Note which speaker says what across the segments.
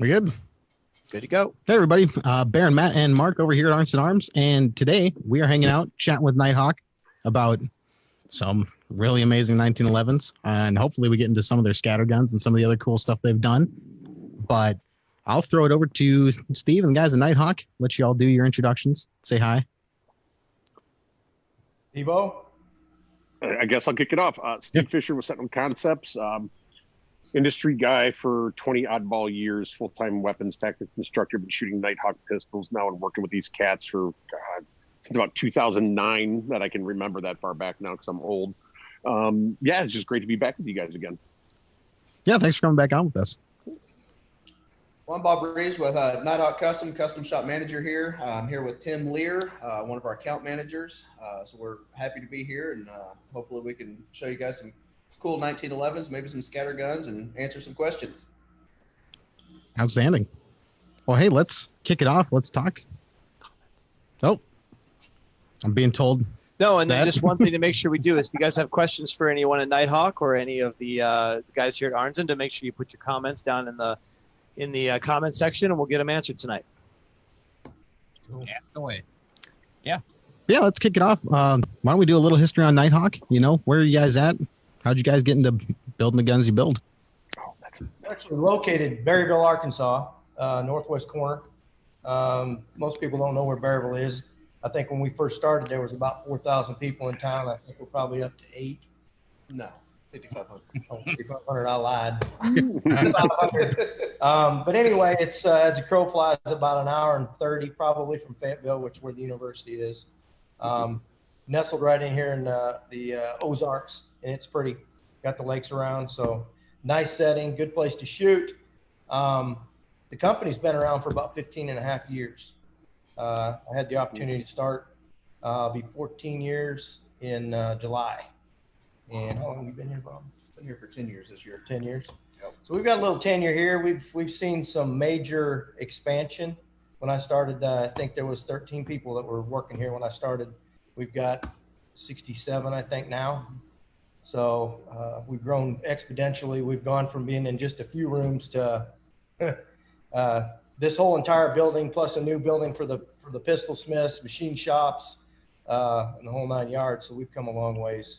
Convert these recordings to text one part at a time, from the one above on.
Speaker 1: We good?
Speaker 2: Good to go.
Speaker 1: Hey, everybody. Baron, Matt, and Mark over here at Arnzen Arms. And today we are hanging out, chatting with Nighthawk about some really amazing 1911s. And hopefully we get into some of their scatter guns and some of the other cool stuff they've done. But I'll throw it over to Steve and the guys at Nighthawk. Let you all do your introductions. Say hi.
Speaker 3: Evo?
Speaker 4: I guess I'll kick it off. Steve Fisher with Sentinel Concepts. Industry guy for 20 oddball years, full-time weapons tactics instructor, been shooting Nighthawk pistols now and working with these cats for since about 2009 that I can remember that far back now because I'm old. Yeah, it's just great to be back with you guys again.
Speaker 1: Yeah, thanks for coming back on with us.
Speaker 2: Well, I'm Bob Reeves with Nighthawk Custom Shop Manager here. I'm here with Tim Lear, one of our account managers. So we're happy to be here, and hopefully we can show you guys some cool 1911s, maybe some scatter guns, and answer some questions.
Speaker 1: Outstanding. Well, hey, let's kick it off. Let's talk. Oh, I'm being told.
Speaker 5: No, and then just one thing to make sure we do is if you guys have questions for anyone at Nighthawk or any of the guys here at Arnzen, to make sure you put your comments down in the comment section, and we'll get them answered tonight.
Speaker 3: Cool.
Speaker 6: Yeah, no way.
Speaker 1: Yeah, let's kick it off. Why don't we do a little history on Nighthawk? You know, where are you guys at? How'd you guys get into building the guns you build?
Speaker 3: Actually located in Berryville, Arkansas, northwest corner. Most people don't know where Berryville is. I think when we first started, there was about 4,000 people in town. I think we're probably up to 8.
Speaker 2: No, 5,500.
Speaker 3: Oh, 5,500, I lied. 500. But anyway, it's as a crow flies, about an hour and 30 probably from Fayetteville, which is where the university is. Nestled right in here in the Ozarks, and it's pretty. Got the lakes around, so nice setting, good place to shoot. The company's been around for about 15 and a half years. I had the opportunity to start, be 14 years in July. And how long have you been here, Bob?
Speaker 2: Been here for 10 years this year.
Speaker 3: 10 years.
Speaker 2: Yep.
Speaker 3: So we've got a little tenure here. We've seen some major expansion. When I started, I think there was 13 people that were working here when I started. We've got 67, I think, now. So we've grown exponentially. We've gone from being in just a few rooms to this whole entire building, plus a new building for the pistol smiths, machine shops, and the whole 9 yards. So we've come a long ways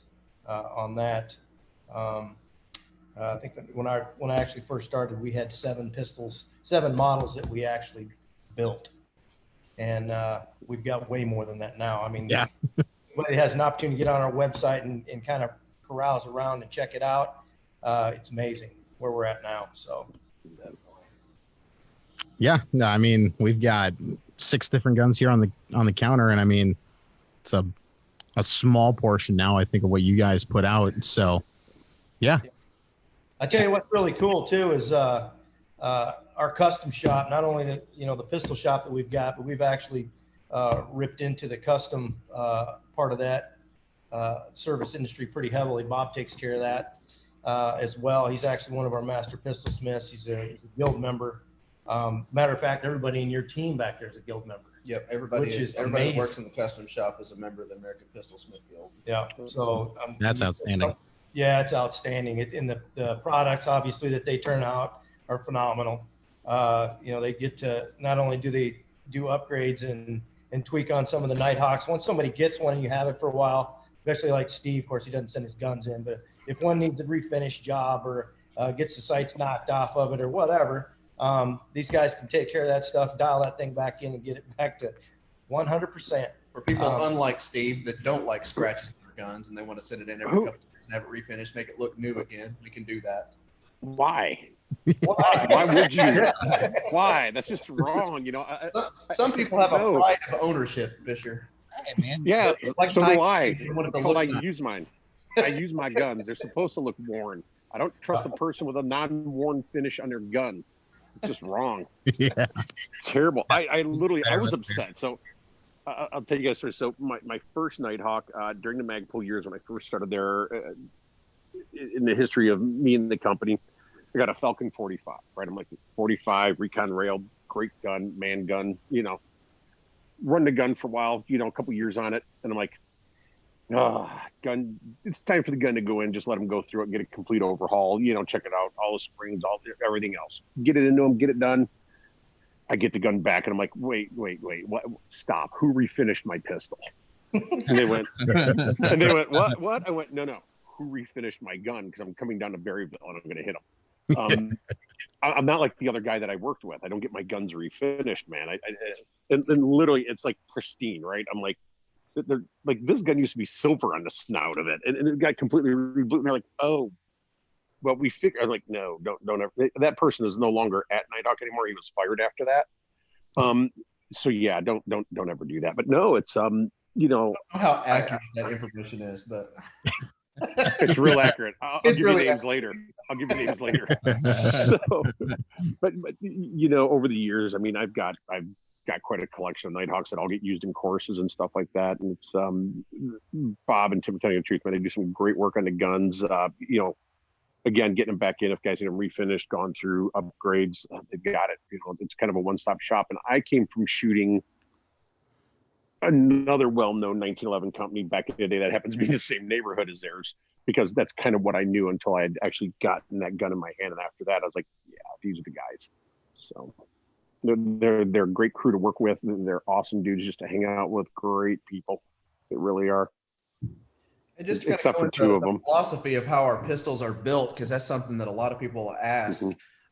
Speaker 3: on that. I think when I actually first started, we had 7 models that we actually built, and we've got way more than that now. I mean,
Speaker 1: yeah.
Speaker 3: Anybody has an opportunity to get on our website and kind of carouse around and check it out. It's amazing where we're at now. So,
Speaker 1: Yeah, no, I mean, we've got 6 different guns here on the counter, and I mean, it's a small portion now, I think, of what you guys put out. So, yeah.
Speaker 3: I tell you what's really cool too is our custom shop. Not only the pistol shop that we've got, but we've actually ripped into the custom part of that service industry pretty heavily. Bob takes care of that as well. He's actually one of our master pistol smiths. He's a guild member. Matter of fact, everybody in your team back there is a guild member.
Speaker 2: Yep, everybody that works in the custom shop is a member of the American Pistol Smith Guild.
Speaker 3: Yeah, so
Speaker 1: that's outstanding.
Speaker 3: Yeah, it's outstanding. In the products, obviously, that they turn out are phenomenal. They get to not only do they do upgrades and tweak on some of the Nighthawks. Once somebody gets one and you have it for a while, especially like Steve, of course, he doesn't send his guns in, but if one needs a refinish job or gets the sights knocked off of it or whatever, these guys can take care of that stuff, dial that thing back in and get it back to 100%.
Speaker 2: For people unlike Steve that don't like scratches on their guns and they want to send it in every couple of years and have it refinished, make it look new again, we can do that.
Speaker 4: Why? Why would you? Why? That's just wrong.
Speaker 2: Some people have a pride of ownership, Fisher.
Speaker 6: Hey, man.
Speaker 4: Yeah,
Speaker 2: Like
Speaker 4: so do I. I
Speaker 2: nice.
Speaker 4: use mine. I use my guns. They're supposed to look worn. I don't trust a person with a non-worn finish on their gun. It's just wrong.
Speaker 1: Yeah.
Speaker 4: Terrible. I was upset. So I'll tell you guys first. So my first Nighthawk during the Magpul years when I first started there in the history of me and the company, I got a Falcon 45, right? I'm like 45 Recon rail, great gun, man gun, run the gun for a while, a couple years on it. And I'm like, Gun. It's time for the gun to go in. Just let them go through it, get a complete overhaul. Check it out, all the springs, everything else. Get it into them, get it done. I get the gun back, and I'm like, wait, what? Stop. Who refinished my pistol? And they went, what? I went, no. Who refinished my gun? Because I'm coming down to Berryville and I'm going to hit them. I'm not like the other guy that I worked with. I don't get my guns refinished, man. And literally, it's like pristine, right? I'm like, they're like, this gun used to be silver on the snout of it, and it got completely rebooted. And they're like, oh, well, we figured. I was like, no, don't ever. That person is no longer at Nighthawk anymore. He was fired after that. So yeah, don't ever do that. But no, it's
Speaker 2: I don't know how accurate that information is, but
Speaker 4: it's real accurate. I'll give
Speaker 2: really
Speaker 4: you names later. I'll give you names later. So, but over the years, I mean, I've got quite a collection of Nighthawks that all get used in courses and stuff like that. And it's Bob and Tim, telling you the truth, man, they do some great work on the guns. Again, getting them back in, if guys get them refinished, gone through upgrades, they've got it. It's kind of a one-stop shop. And I came from shooting another well-known 1911 company back in the day that happens to be in the same neighborhood as theirs, because that's kind of what I knew until I had actually gotten that gun in my hand. And after that, I was like, yeah, these are the guys. So they're a great crew to work with. They're awesome dudes just to hang out with. Great people. They really are.
Speaker 2: And just
Speaker 4: except for two of them.
Speaker 2: Philosophy of how our pistols are built, because that's something that a lot of people ask.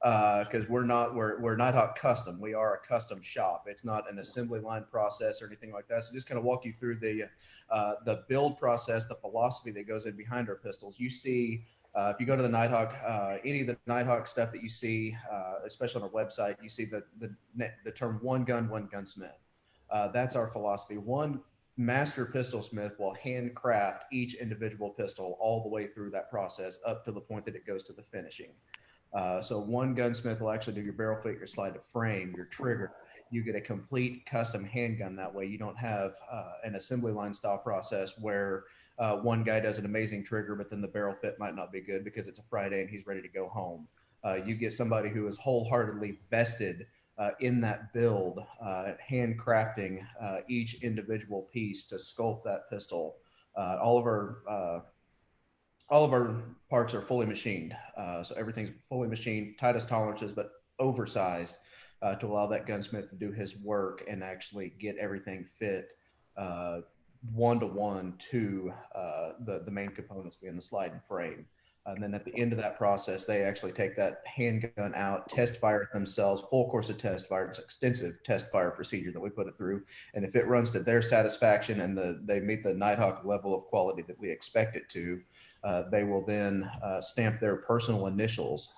Speaker 2: Because we're Nighthawk Custom. We are a custom shop. It's not an assembly line process or anything like that. So just kind of walk you through the build process, the philosophy that goes in behind our pistols. You see, if you go to the Nighthawk, any of the Nighthawk stuff that you see, especially on our website, you see the term one gun, one gunsmith. That's our philosophy. One master pistol smith will handcraft each individual pistol all the way through that process up to the point that it goes to the finishing. So one gunsmith will actually do your barrel fit, your slide to frame, your trigger. You get a complete custom handgun that way. You don't have an assembly line style process where one guy does an amazing trigger, but then the barrel fit might not be good because it's a Friday and he's ready to go home. You get somebody who is wholeheartedly vested in that build, handcrafting each individual piece to sculpt that pistol. All of our parts are fully machined. So everything's fully machined, tightest tolerances, but oversized to allow that gunsmith to do his work and actually get everything fit one-to-one to the main components being the slide and frame. And then at the end of that process, they actually take that handgun out, test fire it themselves, full course of test fire. It's an extensive test fire procedure that we put it through. And if it runs to their satisfaction and they meet the Nighthawk level of quality that we expect it to, they will then stamp their personal initials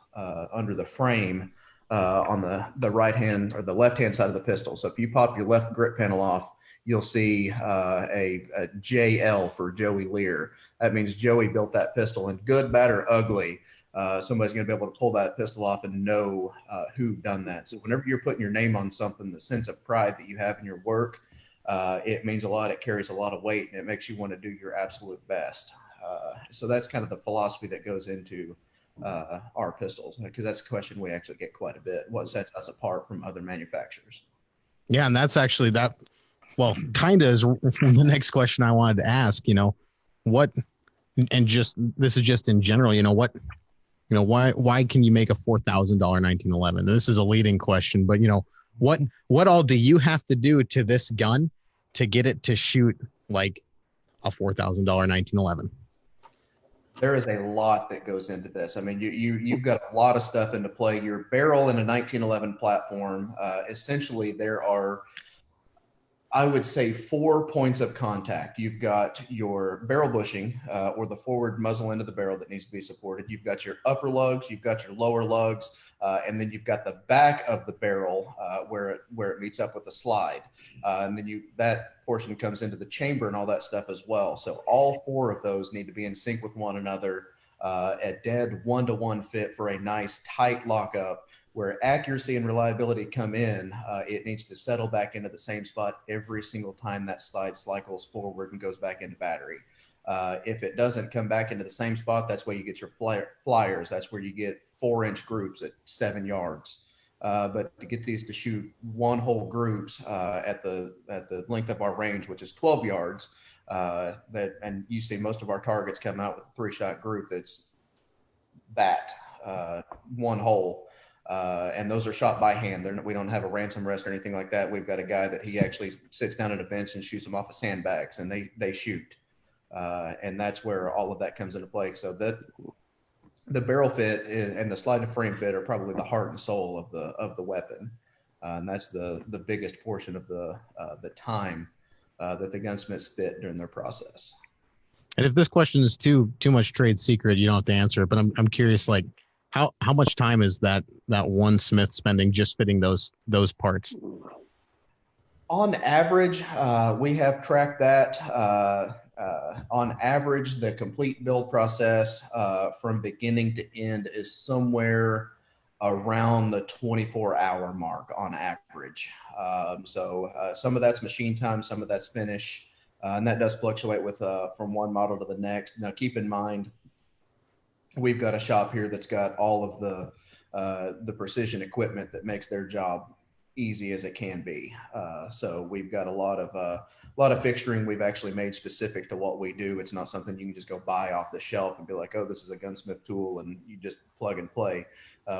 Speaker 2: under the frame on the right hand or the left hand side of the pistol. So if you pop your left grip panel off, you'll see a JL for Joey Lear. That means Joey built that pistol, and good, bad, or ugly, somebody's going to be able to pull that pistol off and know who done that. So whenever you're putting your name on something, the sense of pride that you have in your work, it means a lot. It carries a lot of weight, and it makes you want to do your absolute best. So that's kind of the philosophy that goes into our pistols, because that's a question we actually get quite a bit. What sets us apart from other manufacturers?
Speaker 1: Yeah, and that's actually that. Well, kind of is the next question I wanted to ask. What, and just this is just in general. Why can you make a $4,000 1911? This is a leading question, but what all do you have to do to this gun to get it to shoot like a $4,000 1911?
Speaker 2: There is a lot that goes into this. I mean, you've got a lot of stuff into play. Your barrel in a 1911 platform, essentially there are, I would say, 4 points of contact. You've got your barrel bushing or the forward muzzle end of the barrel that needs to be supported. You've got your upper lugs, you've got your lower lugs, and then you've got the back of the barrel where it meets up with the slide. And then that portion comes into the chamber and all that stuff as well. So all 4 of those need to be in sync with one another at dead one-to-one fit for a nice tight lockup. Where accuracy and reliability come in, it needs to settle back into the same spot every single time that slide cycles forward and goes back into battery. If it doesn't come back into the same spot, that's where you get your flyers. That's where you get 4-inch groups at 7 yards. But to get these to shoot one hole groups at the length of our range, which is 12 yards, and you see most of our targets come out with a 3-shot group that's one hole. And those are shot by hand. We don't have a ransom rest or anything like that. We've got a guy that he actually sits down at a bench and shoots them off of sandbags, and they shoot. And that's where all of that comes into play. So that the barrel fit and the slide and frame fit are probably the heart and soul of the weapon. And that's the biggest portion of the time that the gunsmiths fit during their process.
Speaker 1: And if this question is too much trade secret, you don't have to answer it. But I'm curious, like how much time is that one smith spending just fitting those parts?
Speaker 2: On average, we have tracked that. On average, the complete build process from beginning to end is somewhere around the 24-hour mark on average. So some of that's machine time, some of that's finish, and that does fluctuate with from one model to the next. Now, keep in mind, we've got a shop here that's got all of the precision equipment that makes their job easy as it can be. So we've got a lot of fixturing we've actually made specific to what we do. It's not something you can just go buy off the shelf and be like, oh, this is a gunsmith tool, and you just plug and play.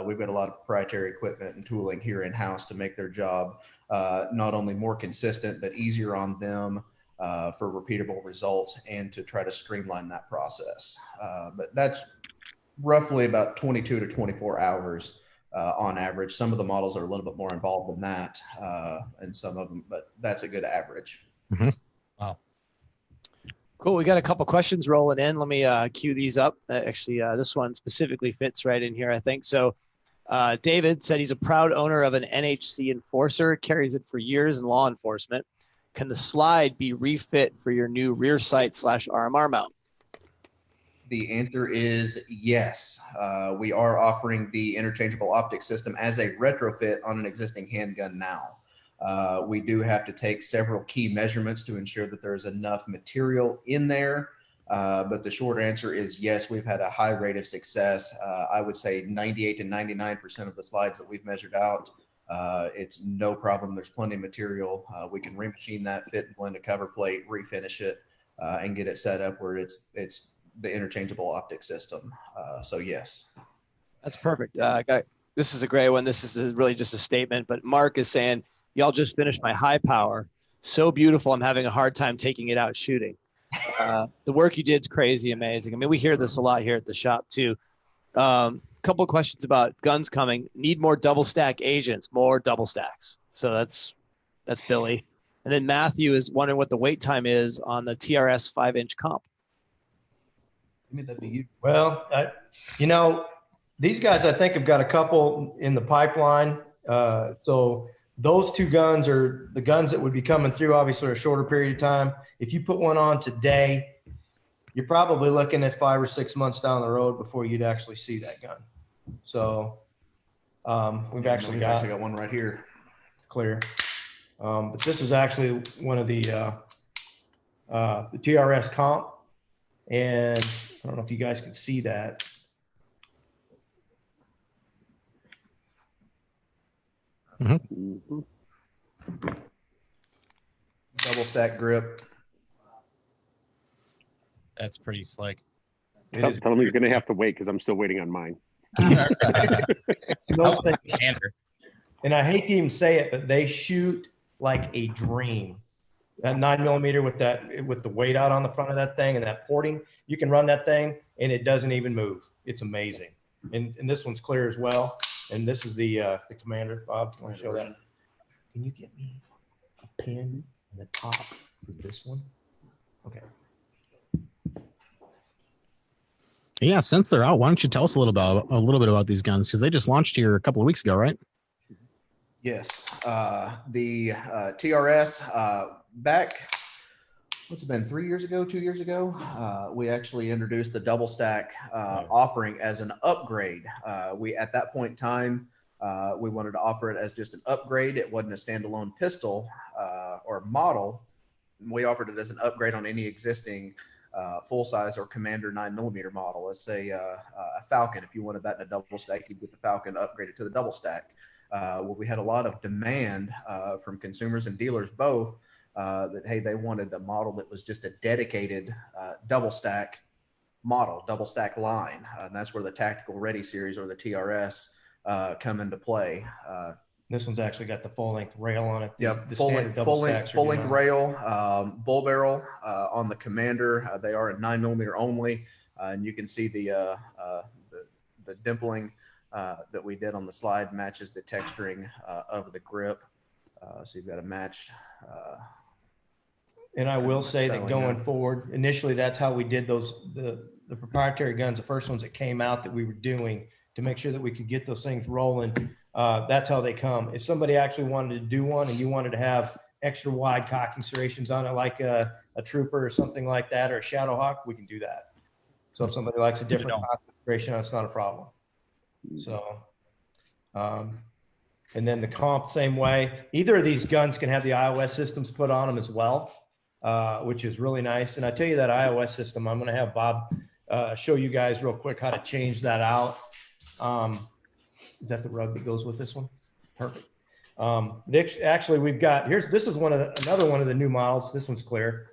Speaker 2: We've got a lot of proprietary equipment and tooling here in-house to make their job not only more consistent, but easier on them for repeatable results and to try to streamline that process. But that's roughly about 22 to 24 hours on average. Some of the models are a little bit more involved than that, and some of them, but that's a good average.
Speaker 1: Mm-hmm.
Speaker 5: Wow. Cool. We got a couple questions rolling in. Let me queue these up. Actually, this one specifically fits right in here, I think. So David said he's a proud owner of an NHC Enforcer, carries it for years in law enforcement. Can the slide be refit for your new rear sight / RMR mount?
Speaker 2: The answer is yes. We are offering the interchangeable optic system as a retrofit on an existing handgun now. We do have to take several key measurements to ensure that there's enough material in there. But the short answer is yes, we've had a high rate of success. I would say 98 to 99% of the slides that we've measured out, it's no problem. There's plenty of material. We can remachine that, fit and blend a cover plate, refinish it, and get it set up where it's the interchangeable optic system. So yes.
Speaker 5: That's perfect. This is a great one. This is really just a statement, but Mark is saying, y'all just finished my high power. So beautiful. I'm having a hard time taking it out shooting. The work you did is crazy, amazing. I mean, we hear this a lot here at the shop too. Couple of questions about guns coming. Need more double stack agents, more double stacks. So that's Billy. And then Matthew is wondering what the wait time is on the TRS 5-inch comp.
Speaker 2: That'd be you.
Speaker 3: Well, these guys, I think, have got a couple in the pipeline. So those two guns are the guns that would be coming through, obviously, a shorter period of time. If you put one on today, you're probably looking at 5 or 6 months down the road before you'd actually see that gun. So we've actually got
Speaker 2: one right here.
Speaker 3: Clear. But this is actually one of the TRS comp. And I don't know if you guys can see that.
Speaker 1: Mm-hmm.
Speaker 2: Double stack grip.
Speaker 6: That's pretty slick.
Speaker 4: Tell him he's going to have to wait because I'm still waiting on mine.
Speaker 3: Those things, and I hate to even say it, but they shoot like a dream. That 9mm with the weight out on the front of that thing and that porting, you can run that thing and it doesn't even move. It's amazing. And this one's clear as well. And this is the commander. Bob, want to show that? Can you get me a pin on the top for this one? Okay.
Speaker 1: Yeah, since they're out, why don't you tell us a little bit about these guns, because they just launched here a couple of weeks ago, right?
Speaker 2: Yes, the TRS back. What's it been? 3 years ago, 2 years ago, we actually introduced the double stack offering as an upgrade. We at that point in time, we wanted to offer it as just an upgrade. It wasn't a standalone pistol or model. We offered it as an upgrade on any existing full size or Commander 9mm model. Let's say a Falcon. If you wanted that in a double stack, you'd get the Falcon upgraded to the double stack. where we had a lot of demand from consumers and dealers both that, hey, they wanted a model that was just a dedicated double stack model, double stack line. And that's where the Tactical Ready series or the TRS come into play.
Speaker 3: This one's actually got the full length rail on it.
Speaker 2: Yep,
Speaker 3: The
Speaker 2: full
Speaker 3: standard double stacks are
Speaker 2: full length
Speaker 3: down.
Speaker 2: rail, bull barrel on the Commander. They are at 9mm only, and you can see the dimpling that we did on the slide matches the texturing of the grip. So you've got a matched.
Speaker 3: And I will say that going
Speaker 2: now.
Speaker 3: forward, initially that's how we did those the proprietary guns, the first ones that came out that we were doing to make sure that we could get those things rolling. That's how they come. If somebody actually wanted to do one and you wanted to have extra wide cocking serrations on it, like a Trooper or something like that, or a Shadowhawk, we can do that. So if somebody likes a different cocking serration, that's not a problem. So, and then the comp, same way. Either of these guns can have the iOS systems put on them as well, which is really nice. And I tell you that iOS system, I'm going to have Bob show you guys real quick how to change that out. Is that the rug that goes with this one? Perfect. Actually, we've got this is another one of the new models. This one's clear.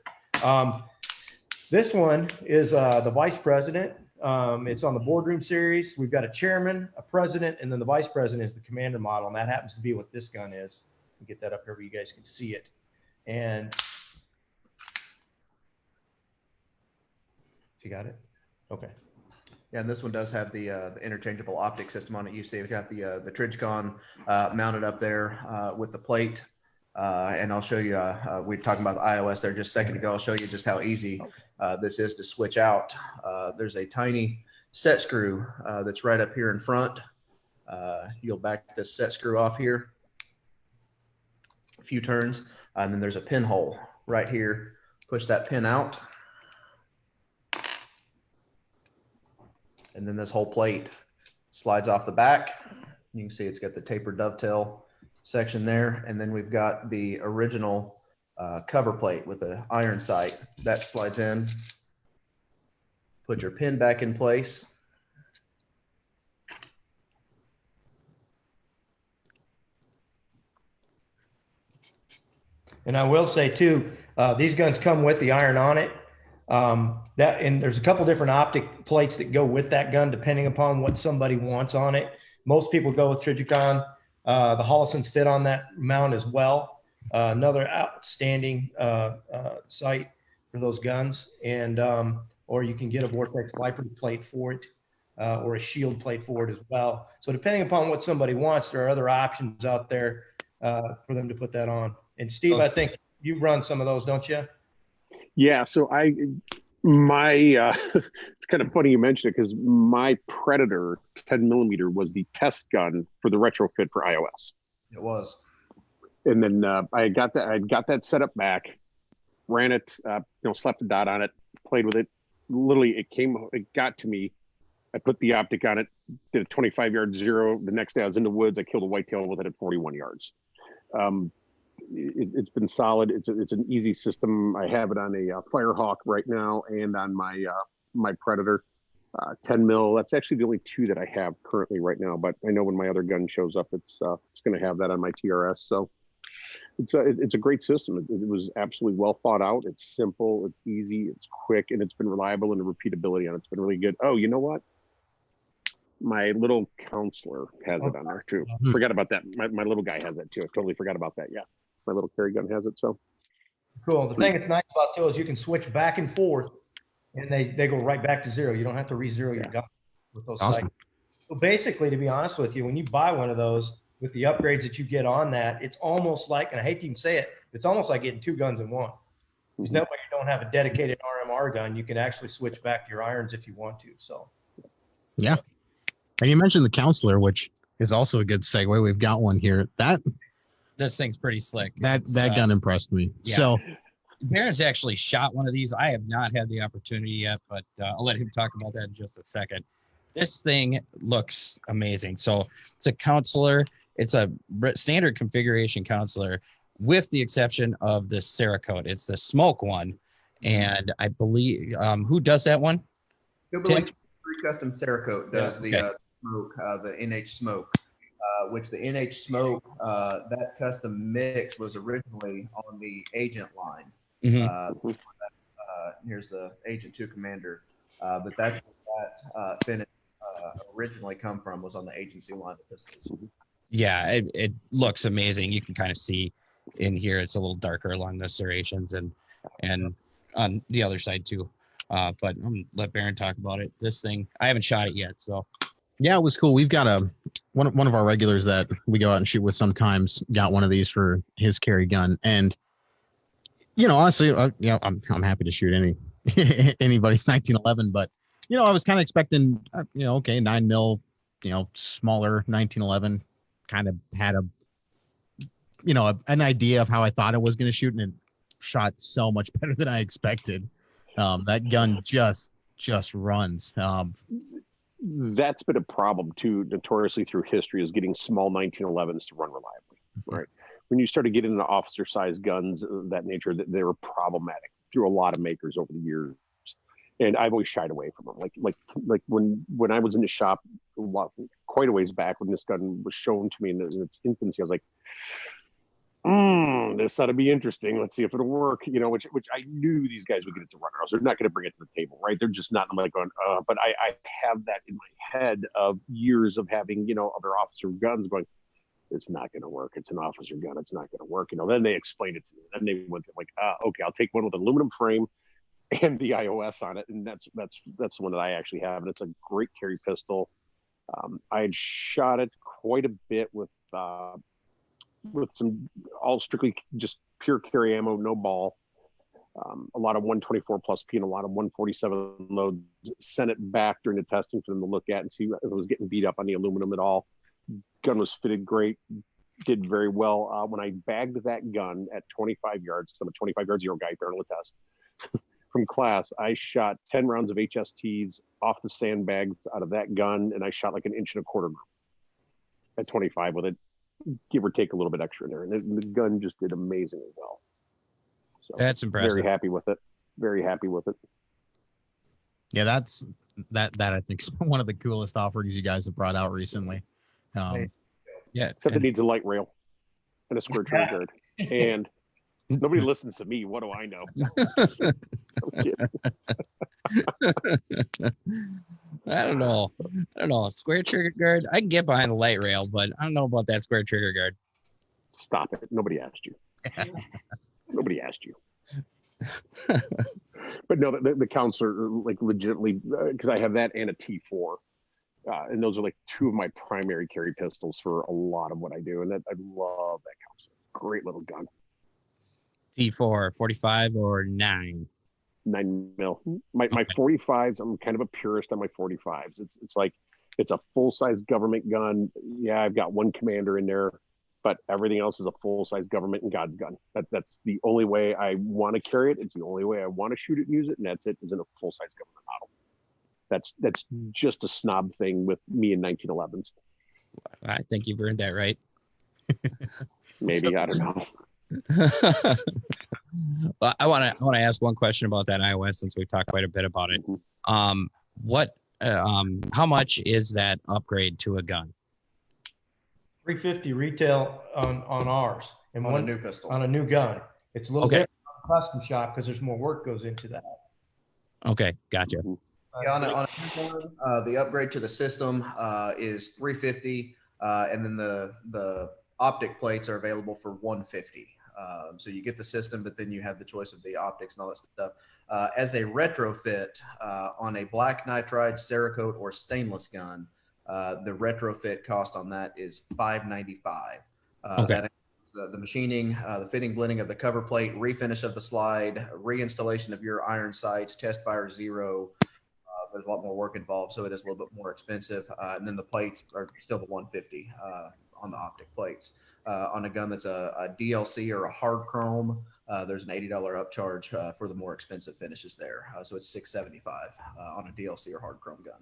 Speaker 3: This one is the vice president. It's on the boardroom series. We've got a chairman, a president, and then the vice president is the commander model, and that happens to be what this gun is. I'll get that up here where you guys can see it. And you got it? Okay.
Speaker 2: Yeah, and this one does have the interchangeable optic system on it. You see, we've got the Tridgecon mounted up there with the plate. And I'll show you, we were talking about the iOS there just a second ago. I'll show you just how easy this is to switch out. There's a tiny set screw that's right up here in front. You'll back this set screw off here a few turns, and then there's a pinhole right here. Push that pin out. And then this whole plate slides off the back. You can see it's got the tapered dovetail section there. And then we've got the original cover plate with the iron sight. That slides in. Put your pin back in place.
Speaker 3: And I will say too, these guns come with the iron on it. And there's a couple different optic plates that go with that gun, depending upon what somebody wants on it. Most people go with Trijicon. The Hollisons fit on that mount as well. Another outstanding sight for those guns. And or you can get a Vortex Viper plate for it, or a shield plate for it as well. So depending upon what somebody wants, there are other options out there for them to put that on. And Steve, I think you run some of those, don't you?
Speaker 4: Yeah, so it's kind of funny you mentioned it because my Predator 10mm was the test gun for the retrofit for iOS.
Speaker 2: It was.
Speaker 4: And then I got that set up back, ran it, slapped a dot on it, played with it. Literally, it got to me. I put the optic on it, did a 25-yard zero. The next day I was in the woods. I killed a whitetail with it at 41 yards. It's been solid. It's an easy system. I have it on a Firehawk right now and on my my Predator 10mm. That's actually the only two that I have currently right now. But I know when my other gun shows up, it's going to have that on my TRS. So it's a great system. It was absolutely well thought out. It's simple. It's easy. It's quick, and it's been reliable, and the repeatability on it's been really good. Oh, you know what? My little counselor has it on there too. Forgot about that. My little guy has that too. I totally forgot about that. Yeah. My little carry gun has it. So
Speaker 3: cool. The thing that's nice about too is you can switch back and forth and they go right back to zero. You don't have to re-zero your gun with those sights. So basically, to be honest with you, when you buy one of those with the upgrades that you get on that, it's almost like, and I hate to even say it, it's almost like getting two guns in one. There's no way you don't have a dedicated RMR gun. You can actually switch back your irons if you want to. So
Speaker 1: yeah. And you mentioned the counselor, which is also a good segue. We've got one here.
Speaker 6: This thing's pretty slick.
Speaker 1: That gun impressed me.
Speaker 6: Yeah.
Speaker 1: So
Speaker 6: Barron's actually shot one of these. I have not had the opportunity yet, but I'll let him talk about that in just a second. This thing looks amazing. So it's a counselor. It's a standard configuration counselor with the exception of the Cerakote. It's the smoke one. And I believe, who does that one?
Speaker 2: Custom Cerakote does the smoke, the NH smoke. which the NH Smoke, that custom mix was originally on the Agent line.
Speaker 6: Mhm.
Speaker 2: Here's the Agent 2 Commander, but that's where that finish originally come from, was on the agency line of pistols.
Speaker 6: Yeah, it looks amazing. You can kind of see in here it's a little darker along the serrations and on the other side too. But I'm gonna let Baron talk about it. This thing, I haven't shot it yet, so
Speaker 1: Yeah, it was cool. We've got one of our regulars that we go out and shoot with sometimes got one of these for his carry gun, and honestly, I'm happy to shoot anybody's 1911, but I was kind of expecting okay, 9mm, smaller 1911, kind of had an idea of how I thought it was going to shoot, and it shot so much better than I expected. That gun just runs.
Speaker 4: That's been a problem too, notoriously through history, is getting small 1911s to run reliably. Right. When you started getting into officer-sized guns of that nature, they were problematic through a lot of makers over the years, and I've always shied away from them. Like when I was in the shop quite a ways back, when this gun was shown to me in its infancy, I was like, this ought to be interesting. Let's see if it'll work. Which I knew these guys would get it to run, or else they're not going to bring it to the table, right? They're just not. I'm like going, but I have that in my head of years of having other officer guns going, it's not going to work. It's an officer gun. It's not going to work. Then they explained it to me. Then they went like, okay, I'll take one with an aluminum frame and the iOS on it, and that's the one that I actually have, and it's a great carry pistol. I had shot it quite a bit with some all strictly just pure carry ammo, no ball. A lot of 124 plus P and a lot of 147 loads. Sent it back during the testing for them to look at and see if it was getting beat up on the aluminum at all. Gun was fitted great, did very well. When I bagged that gun at 25 yards, because I'm a 25 yard zero guy, Baron will attest, from class, I shot 10 rounds of HSTs off the sandbags out of that gun, and I shot like an 1.25 inch at 25 with it, give or take a little bit extra in there. And the gun just did amazingly well. So
Speaker 6: that's impressive.
Speaker 4: Very happy with it. Very happy with it.
Speaker 1: Yeah, that I think is one of the coolest offerings you guys have brought out recently.
Speaker 6: Yeah,
Speaker 4: except it needs a light rail and a square trigger guard. And nobody listens to me. What do I know?
Speaker 6: I don't know. Square trigger guard, I can get behind the light rail, but I don't know about that square trigger guard.
Speaker 4: Stop it. Nobody asked you. Nobody asked you. But no, the counts are like legitimately, because I have that and a T4. And those are like two of my primary carry pistols for a lot of what I do. And I love that counselor. Great little gun.
Speaker 6: T4, 45 or 9?
Speaker 4: 9mm. My 45s, I'm kind of a purist on my 45s. It's like, it's a full-size government gun. Yeah, I've got one commander in there, but everything else is a full-size government and God's gun. That's the only way I want to carry it. It's the only way I want to shoot it and use it, and that's it, is in a full-size government model. That's just a snob thing with me in 1911s.
Speaker 6: I think you've earned that right.
Speaker 4: Maybe, I don't know.
Speaker 6: Well, I want to ask one question about that iOS, since we've talked quite a bit about it. How much is that upgrade to a gun?
Speaker 3: $350 retail on ours, and
Speaker 2: On
Speaker 3: one
Speaker 2: a new pistol.
Speaker 3: on a new gun. It's a little
Speaker 6: Okay.
Speaker 3: different on a custom shop because there's more work goes into that.
Speaker 6: Okay, gotcha.
Speaker 2: Yeah, on a new gun, the upgrade to the system is $350, and then the optic plates are available for $150. So you get the system, but then you have the choice of the optics and all that stuff. As a retrofit on a black nitride, Cerakote, or stainless gun, the retrofit cost on that is $595.
Speaker 6: Okay.
Speaker 2: That includes the machining, the fitting, blending of the cover plate, refinish of the slide, reinstallation of your iron sights, test fire 0. There's a lot more work involved, so it is a little bit more expensive. And then the plates are still the $150 on the optic plates. On a gun that's a DLC or a hard chrome, there's an $80 upcharge for the more expensive finishes there. So it's $675 on a DLC or hard chrome gun.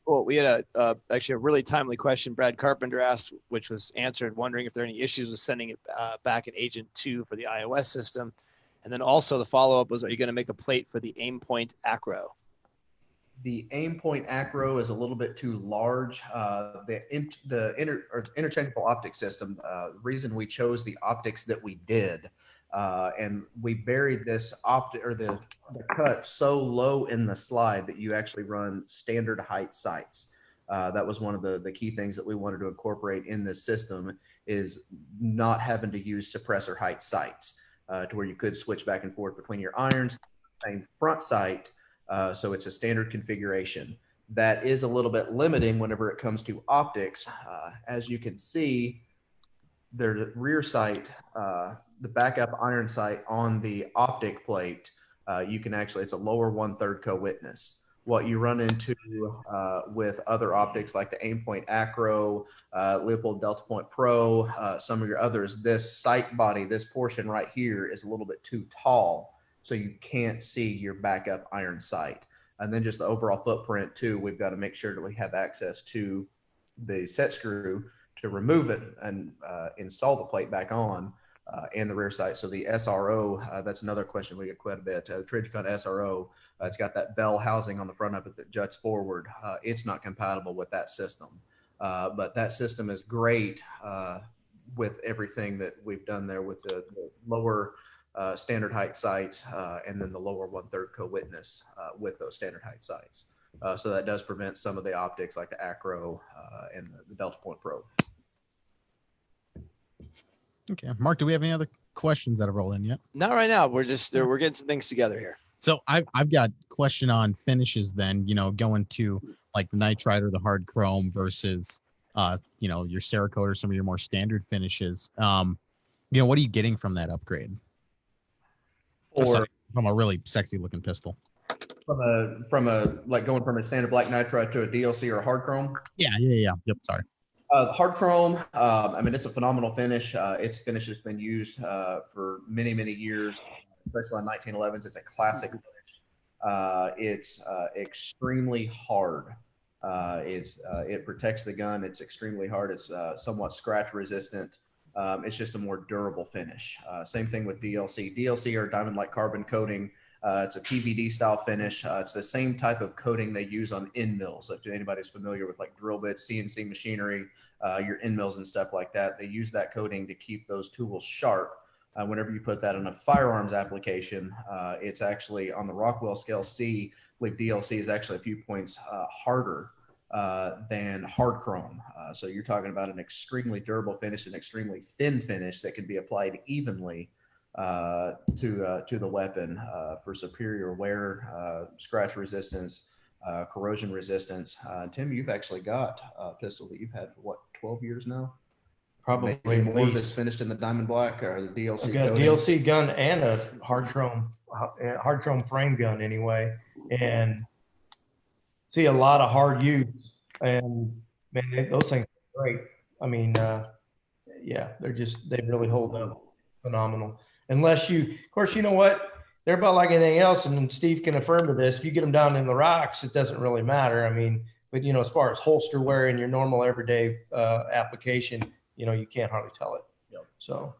Speaker 5: Well, we had actually a really timely question Brad Carpenter asked, which was answered, wondering if there are any issues with sending it back in Agent 2 for the iOS system. And then also the follow-up was, are you going to make a plate for the Aimpoint Acro?
Speaker 2: The aim point acro is a little bit too large. The interchangeable optic system, the reason we chose the optics that we did, and we buried this optic or the cut so low in the slide that you actually run standard height sights. That was one of the key things that we wanted to incorporate in this system, is not having to use suppressor height sights, to where you could switch back and forth between your irons, same front sight. So it's a standard configuration. That is a little bit limiting whenever it comes to optics. As you can see, the rear sight, the backup iron sight on the optic plate, you can actually, it's a lower 1/3 co-witness. What you run into with other optics like the Aimpoint Acro, Leopold Delta Point Pro, some of your others, this sight body, this portion right here is a little bit too tall, so you can't see your backup iron sight. And then just the overall footprint too, we've got to make sure that we have access to the set screw to remove it and install the plate back on, and the rear sight. So the SRO, that's another question we get quite a bit. The Trijicon SRO, it's got that bell housing on the front of it that juts forward. It's not compatible with that system. But that system is great with everything that we've done there with the lower standard height sights, and then the lower 1/3 co-witness with those standard height sights. So that does prevent some of the optics like the Acro and the Delta Point Pro.
Speaker 1: Okay, Mark, do we have any other questions that have rolled in yet?
Speaker 5: Not right now. We're getting some things together here.
Speaker 1: So I've got a question on finishes then, going to like the Nitride or the hard chrome versus, your Cerakote or some of your more standard finishes. What are you getting from that upgrade?
Speaker 2: Or
Speaker 1: From a really sexy looking pistol.
Speaker 2: from a like going from a standard black nitride to a DLC or a hard chrome.
Speaker 1: Yeah. Yep. Sorry.
Speaker 2: Hard chrome, I mean, it's a phenomenal finish. Its finish has been used for many, many years, especially on 1911s. It's a classic finish. It's extremely hard. It protects the gun. It's extremely hard. It's somewhat scratch resistant. It's just a more durable finish. Same thing with DLC. DLC or diamond-like carbon coating. It's a PVD style finish. It's the same type of coating they use on end mills. If anybody's familiar with like drill bits, CNC machinery, your end mills and stuff like that, they use that coating to keep those tools sharp. Whenever you put that on a firearms application, it's actually on the Rockwell scale C, with DLC is actually a few points harder than hard chrome. So you're talking about an extremely durable finish, an extremely thin finish that can be applied evenly to the weapon for superior wear, scratch resistance, corrosion resistance. Tim, you've actually got a pistol that you've had for what, 12 years now?
Speaker 3: Probably
Speaker 2: Maybe more,
Speaker 3: least.
Speaker 2: that's finished in the Diamond Black or the DLC.
Speaker 3: I've got a
Speaker 2: coating.
Speaker 3: DLC gun and a hard chrome frame gun anyway, and see a lot of hard use. And man, those things are great. I mean, yeah, they really hold up phenomenal. Unless you, of course, you know what? They're about like anything else, and Steve can affirm to this. If you get them down in the rocks, it doesn't really matter. I mean, but as far as holster wear in your normal everyday application, you can't hardly tell it.
Speaker 2: Yep.
Speaker 3: So,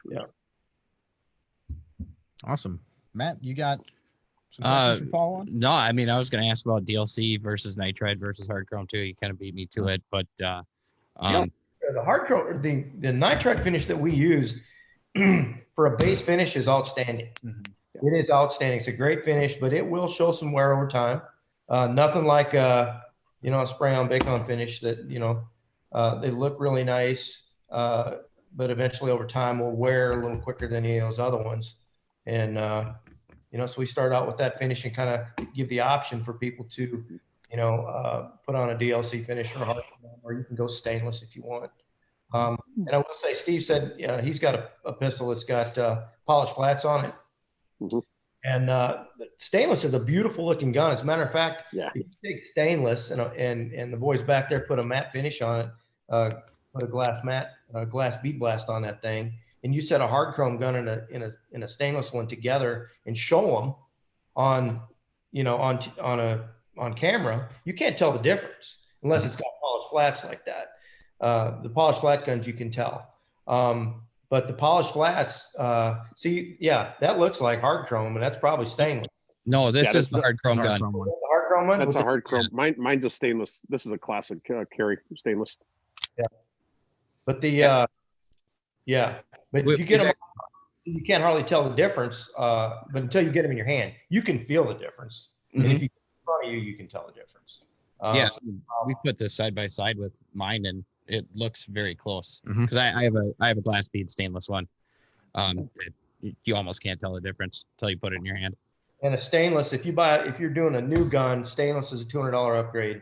Speaker 3: yeah.
Speaker 1: Awesome. Matt, you got some questions to follow on?
Speaker 6: No, I mean, I was going to ask about DLC versus Nitride versus hard chrome too. You kind of beat me to it, but
Speaker 3: the hard chrome, the Nitride finish that we use for a base finish is outstanding. Mm-hmm. It is outstanding. It's a great finish, but it will show some wear over time. Nothing like a spray on bacon finish that they look really nice, but eventually over time will wear a little quicker than any of those other ones. And so we start out with that finish and kind of give the option for people to put on a DLC finish or you can go stainless if you want. And I will say, Steve said he's got a pistol that's got polished flats on it. Mm-hmm. And stainless is a beautiful looking gun. As a matter of fact, if you take stainless and the boys back there put a matte finish on it, put a glass bead blast on that thing, and you set a hard chrome gun in a stainless one together and show them on camera, you can't tell the difference unless it's got polished flats like that. The polished flat guns you can tell. But the polished flats, that looks like hard chrome, and that's probably stainless.
Speaker 6: No, this is the hard chrome gun.
Speaker 3: The hard chrome one?
Speaker 4: That's a hard chrome. Mine's a stainless. This is a classic carry stainless.
Speaker 3: Yeah. But the but you get them, you can't hardly tell the difference. But until you get them in your hand, you can feel the difference. And if you get in front of you, you can tell the difference.
Speaker 6: We put this side by side with mine, and it looks very close because I have a glass bead stainless one. You almost can't tell the difference until you put it in your hand.
Speaker 3: And a stainless, if you're doing a new gun, stainless is a $200 upgrade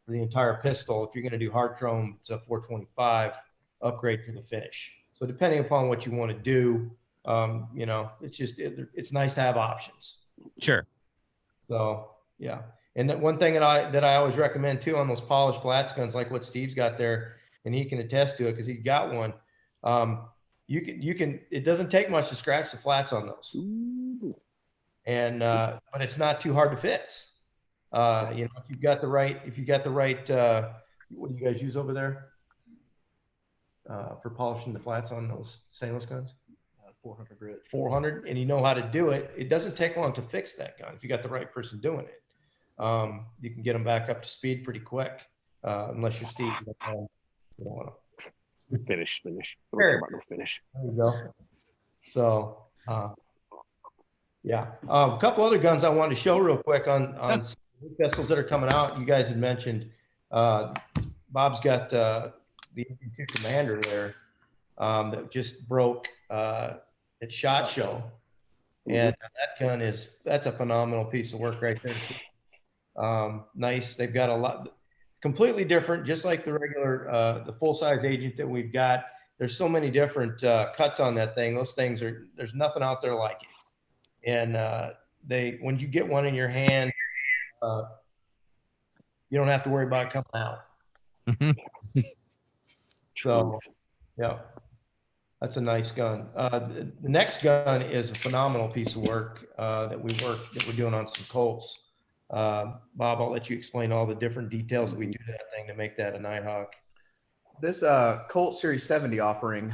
Speaker 3: for the entire pistol. If you're going to do hard chrome, it's a $425 upgrade for the finish. So depending upon what you want to do, it's nice to have options.
Speaker 6: Sure.
Speaker 3: So yeah. And that one thing that I always recommend too on those polished flats guns, like what Steve's got there, and he can attest to it because he's got one. You can. It doesn't take much to scratch the flats on those, and but it's not too hard to fix. If you've got the right, what do you guys use over there for polishing the flats on those stainless guns?
Speaker 2: 400 grit.
Speaker 3: 400, and you know how to do it. It doesn't take long to fix that gun if you got the right person doing it. You can get them back up to speed pretty quick, unless you're Steve. You don't want to.
Speaker 4: Finish.
Speaker 3: Sure.
Speaker 4: Finish.
Speaker 3: There you go. So, a couple other guns I wanted to show real quick on pistols that are coming out. You guys had mentioned Bob's got the MP2 Commander there that just broke at SHOT Show, and that gun that's a phenomenal piece of work right there. Nice. They've got a lot. Completely different, just like the regular, the full-size agent that we've got. There's so many different cuts on that thing. Those things there's nothing out there like it. And when you get one in your hand, you don't have to worry about it coming out. So, yeah, that's a nice gun. The next gun is a phenomenal piece of work that we're doing on some Colts. Bob, I'll let you explain all the different details that we do to that thing to make that a Nighthawk.
Speaker 2: This Colt Series 70 offering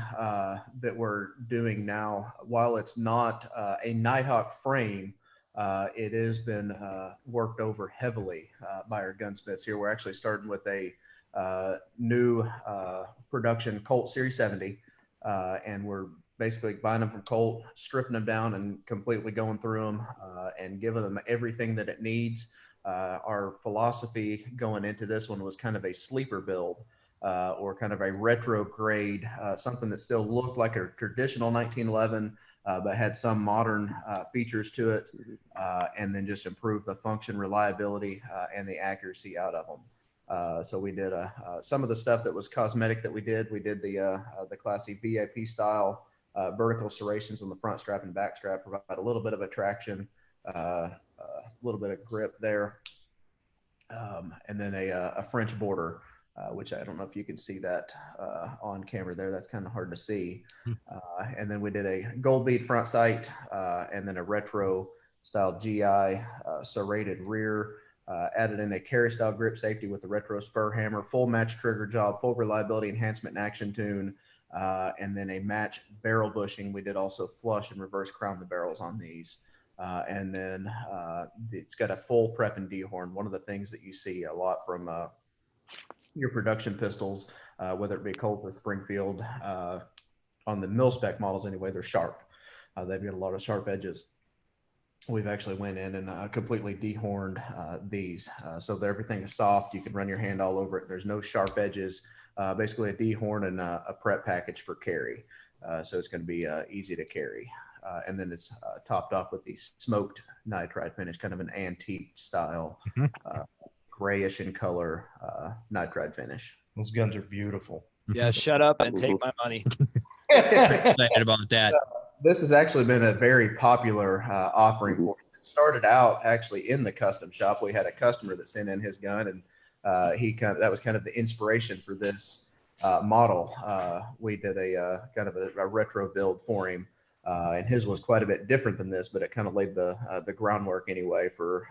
Speaker 2: that we're doing now, while it's not a Nighthawk frame, it has been worked over heavily by our gunsmiths here. We're actually starting with a new production Colt Series 70, and we're basically buying them from Colt, stripping them down and completely going through them and giving them everything that it needs. Our philosophy going into this one was kind of a sleeper build or kind of a retro grade, something that still looked like a traditional 1911, but had some modern features to it, and then just improve the function, reliability, and the accuracy out of them. So we did some of the stuff that was cosmetic that we did. We did the classy VIP style vertical serrations on the front strap and back strap, provide a little bit of attraction, a little bit of grip there, and then a French border, which I don't know if you can see that on camera there. That's kind of hard to see. And then we did a gold bead front sight, and then a retro style GI serrated rear. Added in a carry style grip safety with the retro spur hammer, full match trigger job, full reliability enhancement and action tune, and then a match barrel bushing. We did also flush and reverse crown the barrels on these. And then it's got a full prep and dehorn. One of the things that you see a lot from your production pistols, whether it be Colt or Springfield, on the mil spec models anyway, they're sharp. They've got a lot of sharp edges. We've actually went in and completely dehorned these. So that everything is soft. You can run your hand all over it. There's no sharp edges. Basically a dehorn and a prep package for carry. So it's going to be easy to carry. And then it's topped off with the smoked nitride finish, kind of an antique style, grayish in color nitride finish.
Speaker 3: Those guns are beautiful.
Speaker 5: Yeah, shut up and take my money.
Speaker 6: Excited about that.
Speaker 2: This has actually been a very popular offering for us. It started out actually in the custom shop. We had a customer that sent in his gun, and that was kind of the inspiration for this model. We did a kind of a retro build for him, and his was quite a bit different than this, but it kind of laid the groundwork anyway for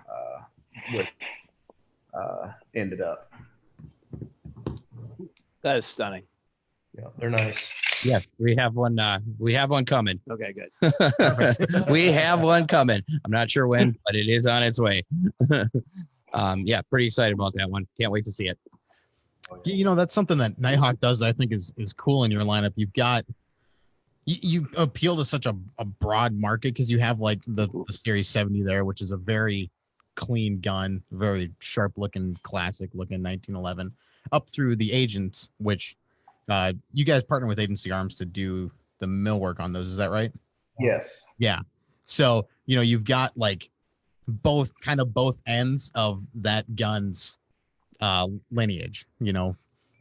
Speaker 2: what ended up.
Speaker 5: That is stunning.
Speaker 3: Yeah, they're nice.
Speaker 6: Yes, we have one. We have one coming.
Speaker 5: Okay, good.
Speaker 6: We have one coming. I'm not sure when, but it is on its way. Yeah, pretty excited about that one. Can't wait to see it.
Speaker 1: You know, that's something that Nighthawk does that I think is cool in your lineup. You've got you appeal to such a broad market because you have like the Series 70 there, which is a very clean gun, very sharp looking, classic looking 1911, up through the Agents, which you guys partner with Agency Arms to do the millwork on those. Is that right?
Speaker 2: Yes.
Speaker 1: Yeah. So, you know, you've got like both ends of that gun's lineage, you know,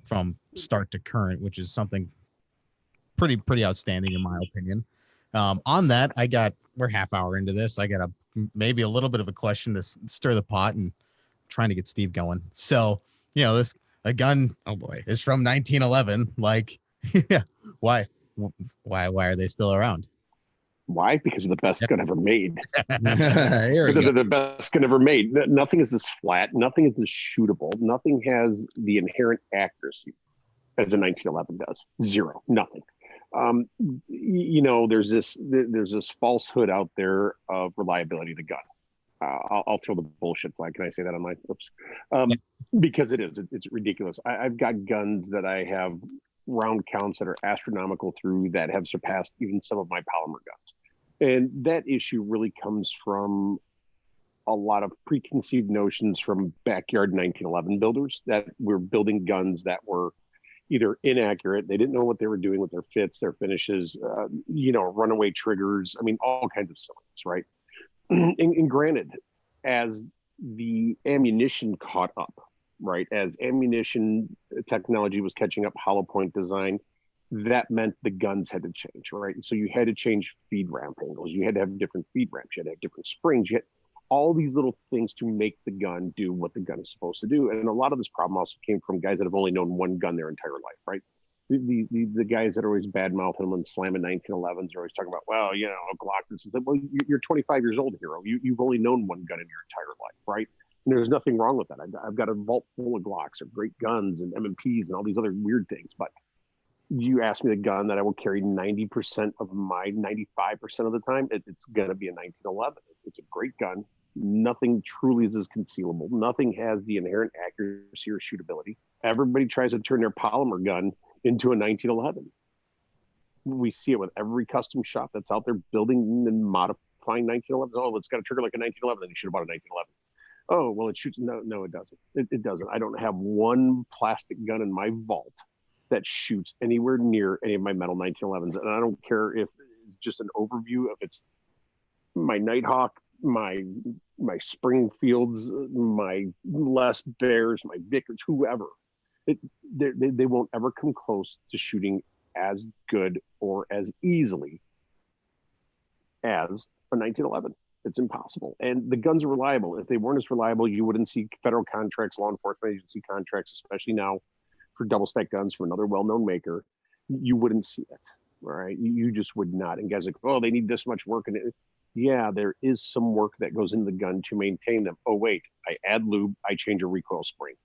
Speaker 1: from start to current, which is something pretty outstanding in my opinion. On that, we're half hour into this. I got maybe a little bit of a question to stir the pot and trying to get Steve going. So, you know, a gun, oh boy, is from 1911. Like, yeah, why are they still around?
Speaker 4: Why? Because they're the best gun ever made.
Speaker 6: Here we
Speaker 4: They're
Speaker 6: go.
Speaker 4: the best gun ever made. Nothing is as flat. Nothing is as shootable. Nothing has the inherent accuracy as a 1911 does. Zero. Nothing. You know, there's this falsehood out there of reliability of the gun. I'll throw the bullshit flag. Can I say that on my? Oops. Because it's ridiculous. I've got guns that I have round counts that are astronomical through that have surpassed even some of my polymer guns. And that issue really comes from a lot of preconceived notions from backyard 1911 builders that were building guns that were either inaccurate, they didn't know what they were doing with their fits, their finishes, you know, runaway triggers. I mean, all kinds of silliness, right? And granted, as the ammunition caught up, right, as ammunition technology was catching up hollow point design, that meant the guns had to change, right? So you had to change feed ramp angles. You had to have different feed ramps. You had to have different springs. You had all these little things to make the gun do what the gun is supposed to do. And a lot of this problem also came from guys that have only known one gun their entire life, right? The guys that are always bad-mouthing them and slamming 1911s are always talking about, well, you know, a Glock. This is well, you're 25 years old, hero. You've only known one gun in your entire life, right? And there's nothing wrong with that. I've got a vault full of Glocks or great guns and M&Ps and all these other weird things. But you ask me the gun that I will carry 90% of my 95% of the time, it's going to be a 1911. It's a great gun. Nothing truly is as concealable. Nothing has the inherent accuracy or shootability. Everybody tries to turn their polymer gun into a 1911. We see it with every custom shop that's out there building and modifying 1911s. Oh, it's got a trigger like a 1911, then you should have bought a 1911. Oh, well, it shoots. No, it doesn't. It doesn't. I don't have one plastic gun in my vault that shoots anywhere near any of my metal 1911s. And I don't care if it's just an overview, if it's my Nighthawk, my Springfields, my Les Bears, my Vickers, whoever. They won't ever come close to shooting as good or as easily as a 1911. It's impossible. And the guns are reliable. If they weren't as reliable, you wouldn't see federal contracts, law enforcement agency contracts, especially now for double stack guns from another well-known maker. You wouldn't see it. All right. You just would not. And guys are like, oh, they need this much work. And yeah, there is some work that goes into the gun to maintain them. Oh, wait, I add lube, I change a recoil spring.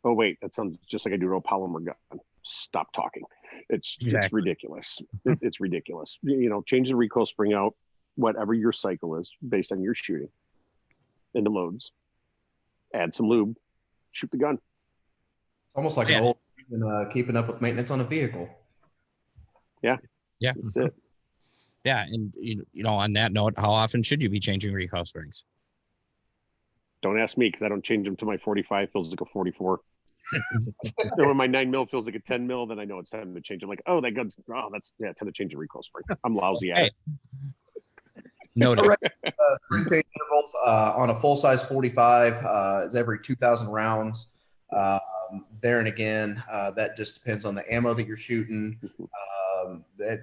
Speaker 4: Oh, wait, that sounds just like I do to a polymer gun. Stop talking. It's ridiculous. It's ridiculous. You know, change the recoil spring out, whatever your cycle is based on your shooting into loads, add some lube, shoot the gun.
Speaker 2: Almost like an old keeping up with maintenance on a vehicle.
Speaker 6: Yeah.
Speaker 4: That's it.
Speaker 6: Yeah, and you know, on that note, how often should you be changing recoil springs?
Speaker 4: Don't ask me because I don't change them to my 45 feels like a 44. And when my 9mm feels like a 10mm, then I know it's time to change. I'm like, oh, that gun's time to change the recoil spring. I'm lousy at it.
Speaker 6: Noted.
Speaker 2: Spring change intervals on a full size 45 is every 2,000 rounds. There and again, that just depends on the ammo that you're shooting.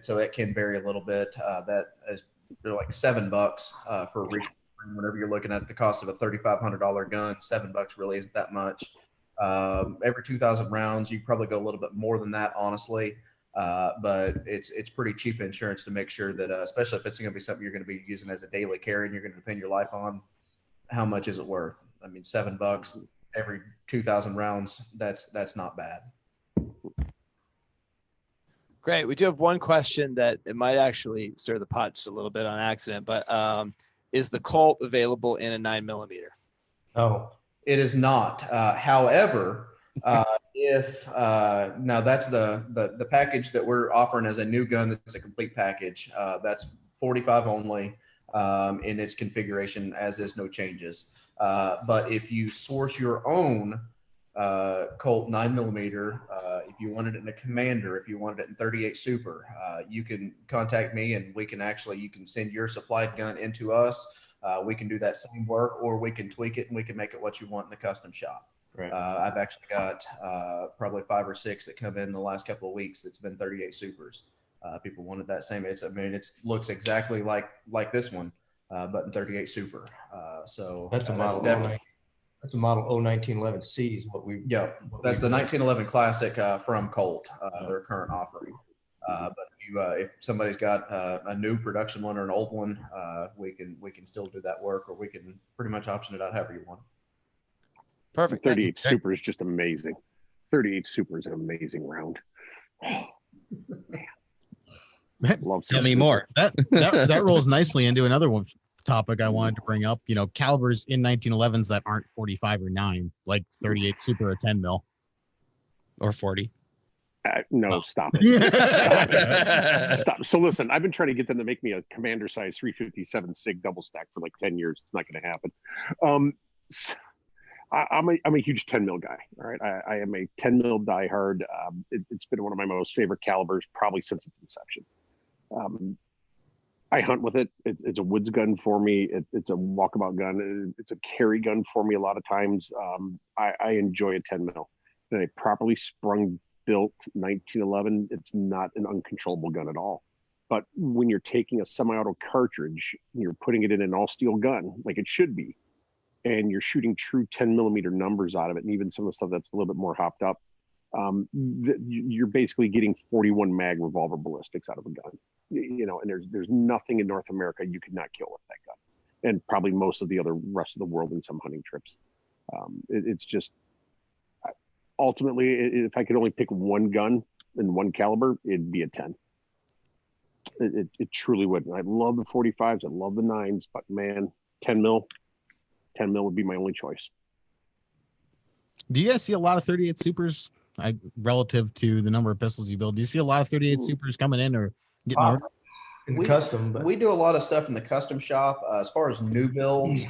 Speaker 2: So it can vary a little bit. That is, they're like $7 for a recoil spring. Whenever you're looking at the cost of a $3,500 gun, $7 really isn't that much. Every 2,000 rounds, you probably go a little bit more than that, honestly. But it's pretty cheap insurance to make sure that, especially if it's going to be something you're going to be using as a daily carry and you're going to depend your life on, how much is it worth? I mean, $7 every 2,000 rounds, that's not bad.
Speaker 5: Great. We do have one question that it might actually stir the pot just a little bit on accident, but is the Colt available in a 9mm?
Speaker 3: Oh,
Speaker 2: It is not. However, if now that's the package that we're offering as a new gun. That's a complete package. That's 45 only in its configuration, as is, no changes. But if you source your own Colt 9mm, if you wanted it in a Commander, if you wanted it in 38 Super, you can contact me, and we can actually, you can send your supplied gun into us. We can do that same work, or we can tweak it and we can make it what you want in the custom shop.
Speaker 3: right.
Speaker 2: I've actually got probably 5 or 6 that come in the last couple of weeks. It's been 38 Supers. People wanted that same. I mean, it looks exactly like this one, but in 38 Super. So
Speaker 3: That's a model.
Speaker 2: definitely.
Speaker 3: That's a model 1911C is what we.
Speaker 2: Yeah, that's the 1911 Classic from Colt, their current offering. But if somebody's got a new production one or an old one, we can still do that work, or we can pretty much option it out however you want.
Speaker 5: Perfect.
Speaker 4: 38 Super is just amazing. 38 Super is an amazing round. Love
Speaker 6: Tell me more.
Speaker 1: That rolls nicely into another one topic I wanted to bring up. You know, calibers in 1911s that aren't 45 or 9, like 38 Super or 10 mil
Speaker 6: or 40.
Speaker 4: No, stop it. Stop. So listen, I've been trying to get them to make me a Commander size 357 SIG double stack for like 10 years. It's not going to happen. I'm a huge 10 mil guy. All right. I am a 10 mil diehard. It's been one of my most favorite calibers probably since its inception. I hunt with it. It's a woods gun for me. It's a walkabout gun. It's a carry gun for me a lot of times. I enjoy a 10 mil. And a properly sprung built 1911, it's not an uncontrollable gun at all. But when you're taking a semi-auto cartridge and you're putting it in an all-steel gun, like it should be, and you're shooting true 10mm numbers out of it, and even some of the stuff that's a little bit more hopped up, you're basically getting 41 mag revolver ballistics out of a gun. You know, and there's nothing in North America you could not kill with that gun, and probably most of the other rest of the world in some hunting trips. It's just, ultimately, if I could only pick one gun and one caliber, it'd be a 10. It truly would. I love the 45s, I love the 9s, but man, 10 mil would be my only choice.
Speaker 1: Do you guys see a lot of 38 Supers relative to the number of pistols you build? Do you see a lot of 38 Supers coming in or getting ordered?
Speaker 3: In custom, but
Speaker 2: We do a lot of stuff in the custom shop. As far as new builds,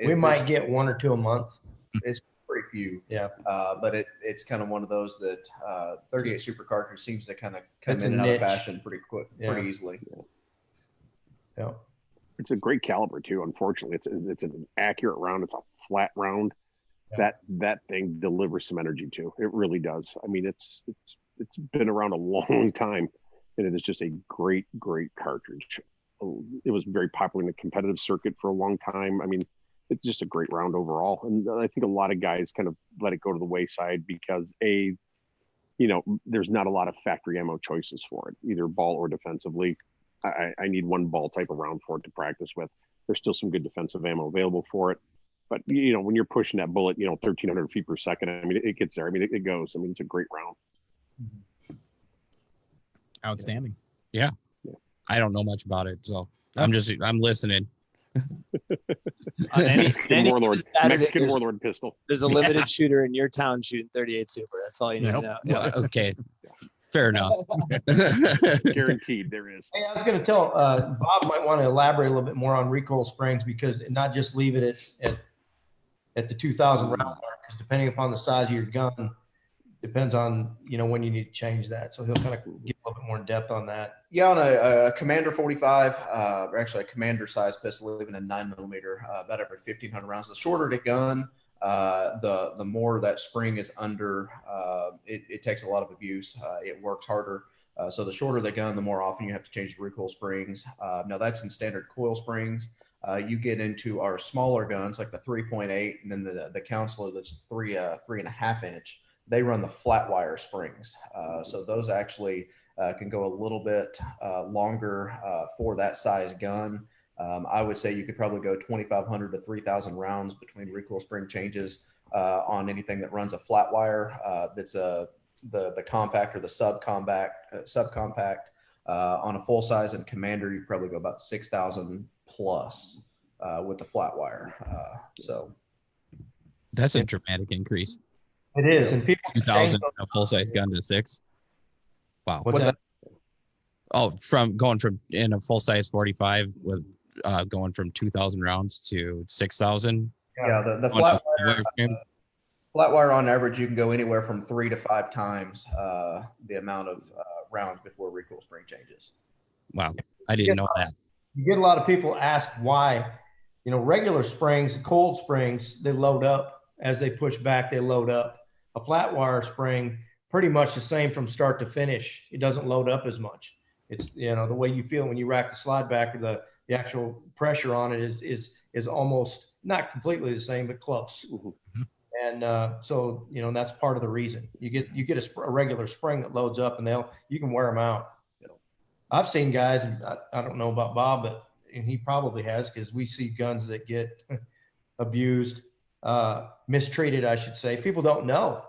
Speaker 3: we might get 1 or 2 a month.
Speaker 2: It's pretty few.
Speaker 3: Yeah.
Speaker 2: But it's kind of one of those that 38 Super cartridge seems to kind of come
Speaker 3: It's
Speaker 2: in
Speaker 3: a
Speaker 2: and out of
Speaker 3: niche.
Speaker 2: fashion pretty quick,
Speaker 3: Yeah.
Speaker 2: pretty easily.
Speaker 3: Yeah.
Speaker 4: It's a great caliber too. Unfortunately, it's an accurate round. It's a flat round.
Speaker 3: Yeah.
Speaker 4: That thing delivers some energy too. It really does. I mean, it's been around a long time, and it is just a great cartridge. It was very popular in the competitive circuit for a long time. I mean, it's just a great round overall. And I think a lot of guys kind of let it go to the wayside because there's not a lot of factory ammo choices for it, either ball or defensively. I need one ball type of round for it to practice with. There's still some good defensive ammo available for it. But, when you're pushing that bullet, 1,300 feet per second, I mean, it gets there. I mean, it goes. I mean, it's a great round.
Speaker 1: Outstanding.
Speaker 6: Yeah. I don't know much about it, so I'm listening.
Speaker 4: Mexican Warlord pistol.
Speaker 5: There's a limited shooter in your town shooting 38 Super. That's all you need to know.
Speaker 6: Yeah. Okay. Fair enough.
Speaker 4: Guaranteed there is.
Speaker 3: Hey, I was going to tell Bob might want to elaborate a little bit more on recoil springs, because not just leave it at the 2,000 round mark, because depending upon the size of your gun, depends on when you need to change that. So he'll kind of get a little bit more in depth on that.
Speaker 2: Yeah, on a Commander 45, or actually a Commander size pistol, even a 9mm, about every 1,500 rounds. The shorter the gun, the more that spring is under, it takes a lot of abuse. It works harder. So the shorter the gun, the more often you have to change the recoil springs. Now that's in standard coil springs. You get into our smaller guns like the 3.8, and then the Counselor that's 3.5 inch. They run the flat wire springs. So those actually can go a little bit longer for that size gun. I would say you could probably go 2,500 to 3,000 rounds between recoil spring changes on anything that runs a flat wire. That's the compact or the subcompact. On a full size and Commander, you probably go about 6,000 plus with the flat wire. So
Speaker 6: That's a dramatic increase.
Speaker 3: It is, and people
Speaker 6: 2,000 a full size gun to 6. Wow.
Speaker 3: What's that?
Speaker 6: Oh, from going from in a full size 45 with going from 2,000 rounds to 6,000.
Speaker 2: Yeah, the flat wire on average, you can go anywhere from 3 to 5 times the amount of rounds before recoil spring changes.
Speaker 6: Wow, I didn't know that.
Speaker 3: You get a lot of people ask why, regular springs, cold springs, they load up as they push back, they load up. A flat wire spring, pretty much the same from start to finish. It doesn't load up as much. It's, the way you feel when you rack the slide back, or the actual pressure on it is almost not completely the same, but close.
Speaker 4: Mm-hmm.
Speaker 3: And so, that's part of the reason you get a regular spring that loads up, and you can wear them out. I've seen guys, and I don't know about Bob, and he probably has, because we see guns that get abused, mistreated, I should say. People don't know.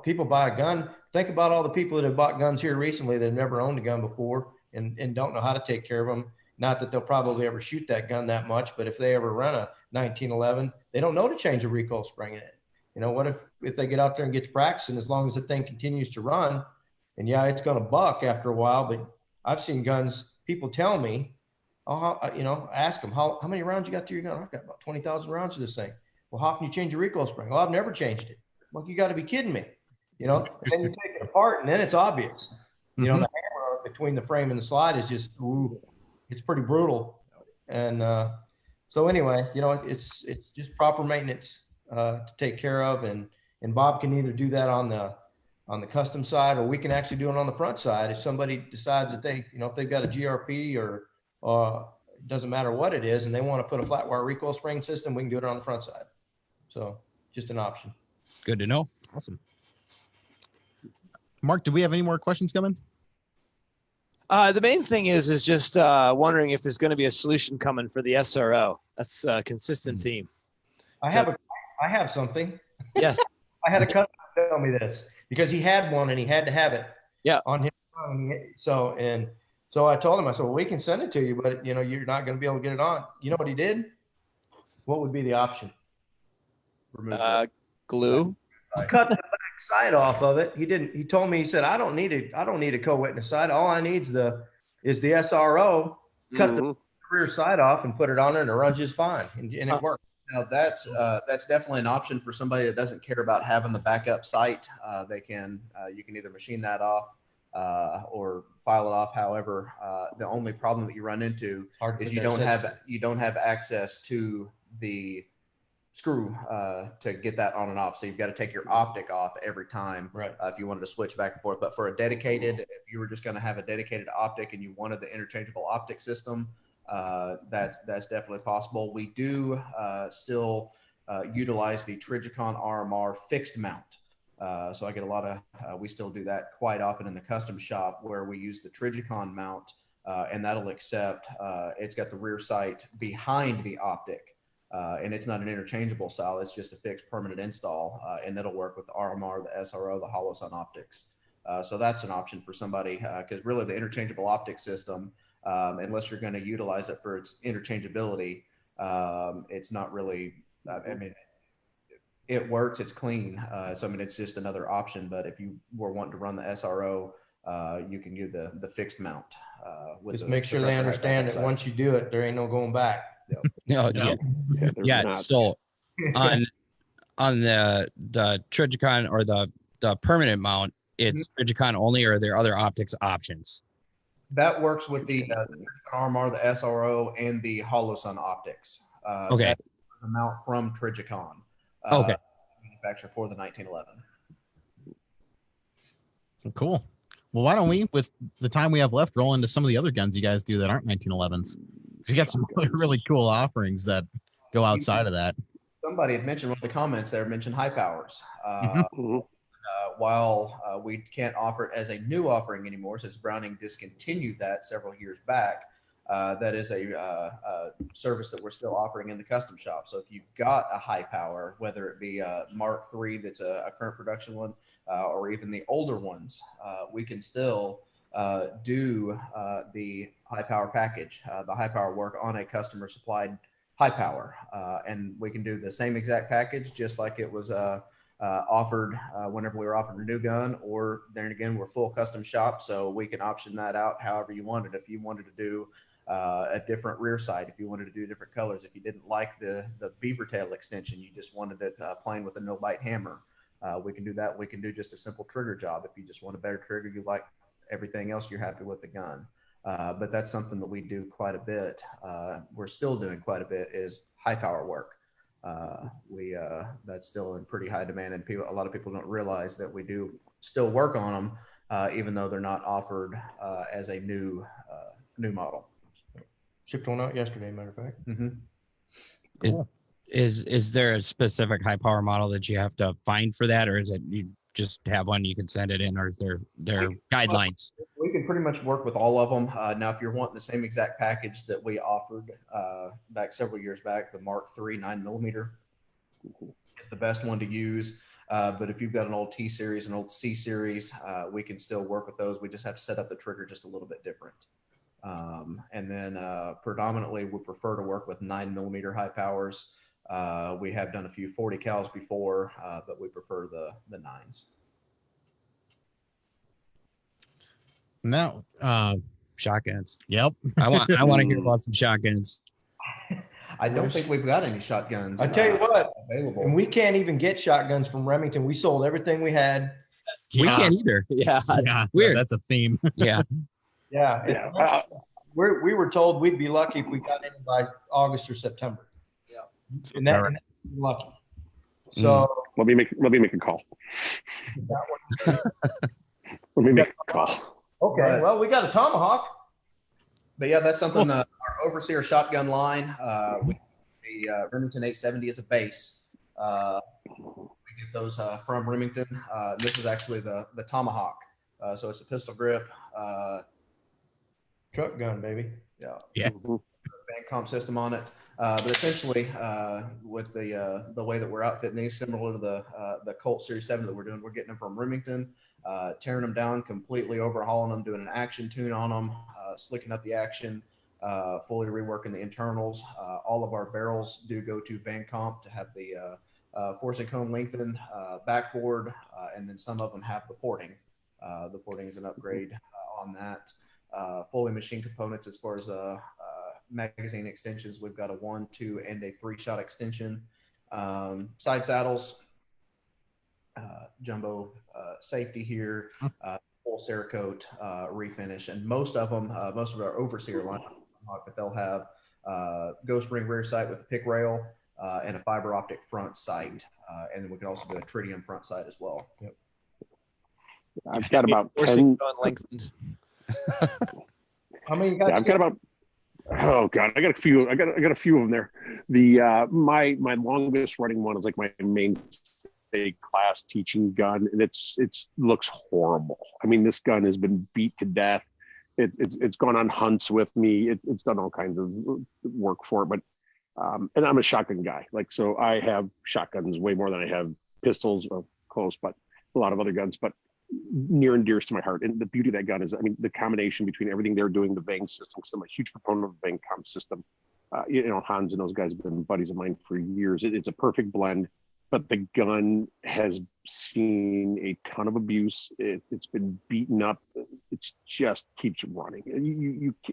Speaker 3: People buy a gun. Think about all the people that have bought guns here recently that have never owned a gun before and don't know how to take care of them. Not that they'll probably ever shoot that gun that much, but if they ever run a 1911, they don't know to change a recoil spring in it. What if they get out there and get to practice, and as long as the thing continues to run, and yeah, it's going to buck after a while, but I've seen guns, people tell me, ask them, how many rounds you got through your gun? I've got about 20,000 rounds of this thing. Well, how can you change your recoil spring? Well, I've never changed it. Well, you got to be kidding me. And then you take it apart, and then it's obvious. The hammer between the frame and the slide is just, it's pretty brutal. And so anyway, it's just proper maintenance to take care of. And Bob can either do that on the custom side, or we can actually do it on the front side. If somebody decides that they, if they've got a GRP or it doesn't matter what it is, and they want to put a flat wire recoil spring system, we can do it on the front side. So just an option.
Speaker 6: Good to know.
Speaker 1: Awesome. Mark, do we have any more questions coming?
Speaker 5: The main thing is just wondering if there's going to be a solution coming for the SRO. That's a consistent theme.
Speaker 3: I have something.
Speaker 5: Yes.
Speaker 3: I had a customer tell me this, because he had one and he had to have it.
Speaker 5: Yeah.
Speaker 3: On him. So I told him, I said, well, we can send it to you, but you're not going to be able to get it on. You know what he did? What would be the option?
Speaker 2: Remove
Speaker 5: glue.
Speaker 3: Cut the back side off of it. He told me, he said, I don't need a co-witness side. All I need is the SRO. Cut the rear side off and put it on it, and it runs just fine. And it works.
Speaker 2: Now that's definitely an option for somebody that doesn't care about having the backup sight. You can either machine that off or file it off. However, the only problem that you run into is you don't have access to the screw to get that on and off. So you've got to take your optic off every time,
Speaker 3: right?
Speaker 2: If you wanted to switch back and forth. But for a dedicated, if you were just going to have a dedicated optic and you wanted the interchangeable optic system, that's definitely possible. We do still utilize the Trigicon RMR fixed mount. So I get a lot of, we still do that quite often in the custom shop, where we use the Trigicon mount, and that'll accept, it's got the rear sight behind the optic. And it's not an interchangeable style. It's just a fixed permanent install, and that'll work with the RMR, the SRO, the Hollow Sun optics. So that's an option for somebody, because really the interchangeable optic system, unless you're going to utilize it for its interchangeability, it's not really, it works, it's clean. So, it's just another option. But if you were wanting to run the SRO, you can use the fixed mount.
Speaker 3: Just make sure they understand that once you do it, there ain't no going back.
Speaker 6: No, yeah. So on the Trigicon or the permanent mount, it's Trigicon only, or are there other optics options?
Speaker 2: That works with the RMR, the SRO, and the Hollow Sun optics.
Speaker 6: Okay.
Speaker 2: That's the mount from Trigicon.
Speaker 6: Okay.
Speaker 2: Manufacturer for the 1911.
Speaker 1: Cool. Well, why don't we, with the time we have left, roll into some of the other guns you guys do that aren't 1911s? You got some really cool offerings that go outside of that.
Speaker 2: Somebody had mentioned one of the comments there, mentioned high powers. While we can't offer it as a new offering anymore, since Browning discontinued that several years back, that is a service that we're still offering in the custom shop. So if you've got a high power, whether it be a Mark III that's a current production one, or even the older ones, we can still do the high power package, the high power work on a customer supplied high power, and we can do the same exact package just like it was offered whenever we were offering a new gun. Or then again, we're full custom shop, so we can option that out however you wanted. If you wanted to do a different rear sight, if you wanted to do different colors, if you didn't like the beaver tail extension, you just wanted it plain with a no bite hammer, we can do that. We can do just a simple trigger job. If you just want a better trigger, you like everything else, you're happy with the gun. But that's something that we do quite a bit. We're still doing quite a bit is high power work. That's still in pretty high demand, and a lot of people don't realize that we do still work on them, even though they're not offered as a new model.
Speaker 3: Shipped one out yesterday, matter of fact.
Speaker 2: Mm-hmm.
Speaker 6: Is there a specific high power model that you have to find for that, or is it you just have one you can send it in, or is there guidelines?
Speaker 2: We can pretty much work with all of them. Now, if you're wanting the same exact package that we offered back several years back, the Mark III 9mm is the best one to use. But if you've got an old T series, an old C series, we can still work with those. We just have to set up the trigger just a little bit different. And then predominantly we prefer to work with 9mm high powers. We have done a few 40 cals before, but we prefer the 9s.
Speaker 1: Now,
Speaker 6: Shotguns.
Speaker 1: yep.
Speaker 6: I want to hear about some shotguns.
Speaker 2: I don't think we've got any shotguns.
Speaker 3: I tell you what,
Speaker 2: available.
Speaker 3: and we can't even get shotguns from Remington. We sold everything we had.
Speaker 6: We can't either.
Speaker 5: Yeah.
Speaker 1: Yeah,
Speaker 6: weird.
Speaker 1: That's a theme.
Speaker 6: Yeah.
Speaker 3: Yeah. We were told we'd be lucky if we got in by August or September.
Speaker 2: Yeah.
Speaker 3: And that's lucky. So
Speaker 4: Let me make a call. Let me make a call.
Speaker 3: Okay. Well, we got a tomahawk.
Speaker 2: But yeah, that's something our Overseer shotgun line. The Remington 870 is a base. We get those from Remington. This is actually the Tomahawk. So it's a pistol grip.
Speaker 3: Truck gun, baby.
Speaker 2: Yeah.
Speaker 4: Mhm.
Speaker 2: Bank comp system on it. But essentially, with the way that we're outfitting these, similar to the Colt Series 7 that we're doing, we're getting them from Remington, tearing them down, completely overhauling them, doing an action tune on them, slicking up the action, fully reworking the internals. All of our barrels do go to Van Comp to have the force and cone lengthened backboard, and then some of them have the porting. The porting is an upgrade on that. Fully machine components as far as magazine extensions. We've got a 1, 2, and a 3-shot extension. Side saddles, jumbo safety here, full Cerakote refinish, and most of them, most of our Overseer line, but they'll have ghost ring rear sight with a pick rail and a fiber optic front sight, and then we can also do a tritium front sight as well.
Speaker 3: Yep.
Speaker 4: I've got about
Speaker 5: Forcing
Speaker 4: 10.
Speaker 5: cone lengthened.
Speaker 3: How many you got?
Speaker 4: Yeah, I've got about. Oh God, I got a few. I got a few of them there. The my longest running one is like my mainstay class teaching gun, and it's looks horrible. I mean, this gun has been beat to death. It's gone on hunts with me. It's done all kinds of work for it, but and I'm a shotgun guy. Like, so I have shotguns way more than I have pistols, or close, but a lot of other guns, but near and dearest to my heart. And the beauty of that gun is, I mean, the combination between everything they're doing, the Vang system, because I'm a huge proponent of the Vang comp system. You know, Hans and those guys have been buddies of mine for years. It's a perfect blend, but the gun has seen a ton of abuse. It's been beaten up. It just keeps running.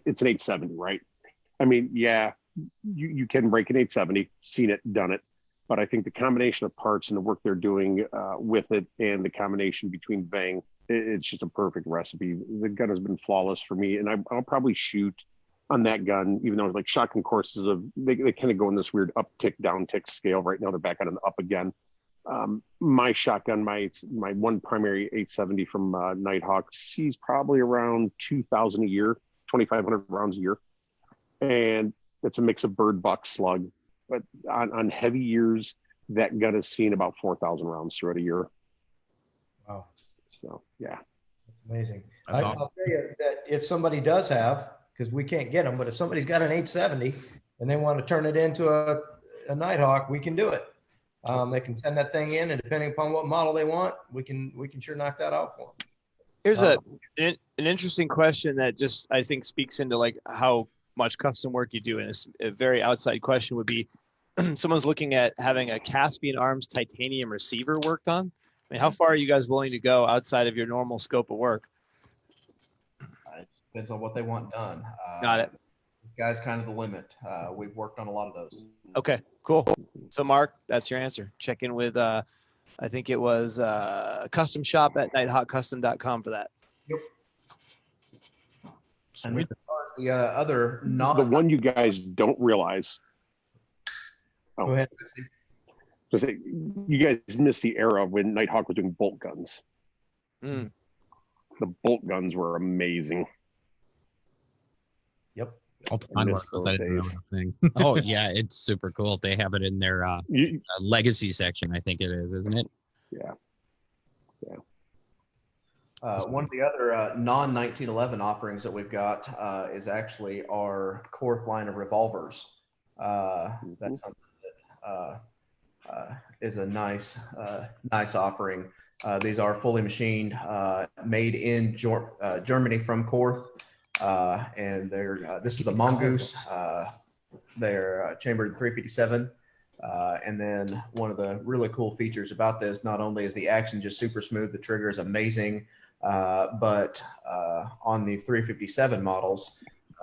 Speaker 4: It's an 870, right? I mean, yeah, you can break an 870, seen it, done it. But I think the combination of parts and the work they're doing with it, and the combination between Vang, it's just a perfect recipe. The gun has been flawless for me, and I'll probably shoot on that gun, even though like shotgun courses they kind of go in this weird uptick, downtick scale. Right now they're back on an up again. My shotgun, my one primary 870 from Nighthawk sees probably around 2,000 a year, 2,500 rounds a year, and it's a mix of bird, buck, slug. But on heavy years, that gun has seen about 4,000 rounds throughout a year.
Speaker 3: Wow.
Speaker 2: So, yeah.
Speaker 3: That's amazing.
Speaker 1: That's
Speaker 3: I'll tell you that if somebody does have, because we can't get them, but if somebody's got an 870 and they want to turn it into a Nighthawk, we can do it. They can send that thing in, and depending upon what model they want, we can sure knock that out for them.
Speaker 5: Here's an interesting question that just, I think, speaks into like how much custom work you do. And a very outside question would be, someone's looking at having a Caspian Arms titanium receiver worked on. I mean, how far are you guys willing to go outside of your normal scope of work?
Speaker 2: It depends on what they want done.
Speaker 5: Got it.
Speaker 2: This guy's kind of the limit. We've worked on a lot of those.
Speaker 5: Okay, cool. So Mark, that's your answer. Check in with, I think it was custom shop at nighthawkcustom.com for that.
Speaker 2: Yep. And
Speaker 1: Sweet.
Speaker 2: as far as the other
Speaker 4: The one you guys don't realize.
Speaker 3: Go ahead.
Speaker 4: To say, you guys missed the era when Nighthawk was doing bolt guns.
Speaker 5: Mm.
Speaker 4: The bolt guns were amazing.
Speaker 3: Yep.
Speaker 1: I'll find
Speaker 4: miss
Speaker 1: one.
Speaker 4: those
Speaker 1: I didn't know
Speaker 4: days.
Speaker 1: that thing.
Speaker 6: Oh yeah, it's super cool. They have it in their legacy section, I think it is, isn't it?
Speaker 4: Yeah.
Speaker 2: One of the other non-1911 offerings that we've got is actually our Korth line of revolvers. That's something that is a nice offering. These are fully machined, made in Germany from Korth, and they're this is the Mongoose. They're chambered 357. And then one of the really cool features about this, not only is the action just super smooth, the trigger is amazing, but on the 357 models,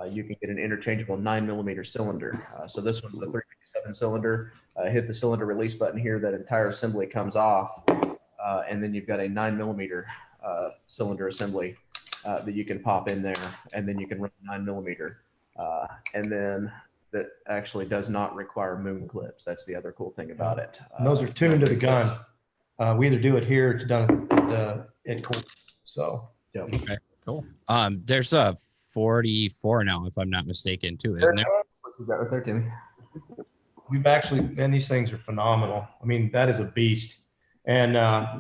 Speaker 2: you can get an interchangeable 9mm cylinder. So this one's the 357 cylinder. Hit the cylinder release button here, that entire assembly comes off, and then you've got a 9mm cylinder assembly that you can pop in there, and then you can run 9mm. And then that actually does not require moon clips. That's the other cool thing about it.
Speaker 3: And those are tuned to the gun. We either do it here, it's done at Colt. So
Speaker 2: Yeah.
Speaker 6: Okay, cool. There's a 44 now, if I'm not mistaken, too, isn't there?
Speaker 2: What you got right there, Timmy?
Speaker 3: we've actually, man, these things are phenomenal. I mean, that is a beast. And how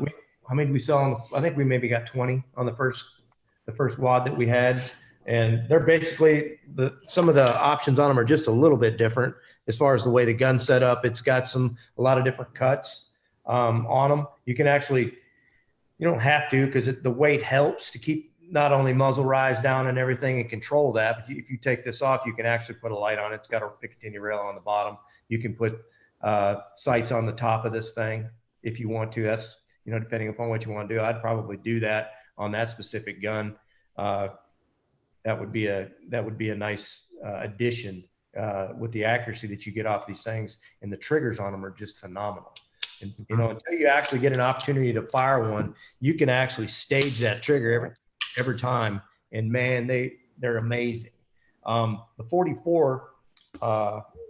Speaker 3: many did we sell on I think we maybe got 20 on the first wad that we had. And they're basically some of the options on them are just a little bit different as far as the way the gun's set up. It's got a lot of different cuts on them. You can actually, you don't have to, because the weight helps to keep not only muzzle rise down and everything and control that, but if you take this off, you can actually put a light on it. It's got a Picatinny rail on the bottom. You can put sights on the top of this thing if you want to. That's, depending upon what you want to do. I'd probably do that on that specific gun. That would be a nice addition with the accuracy that you get off these things, and the triggers on them are just phenomenal. And until you actually get an opportunity to fire one, you can actually stage that trigger every time, and man, they're amazing. The 44,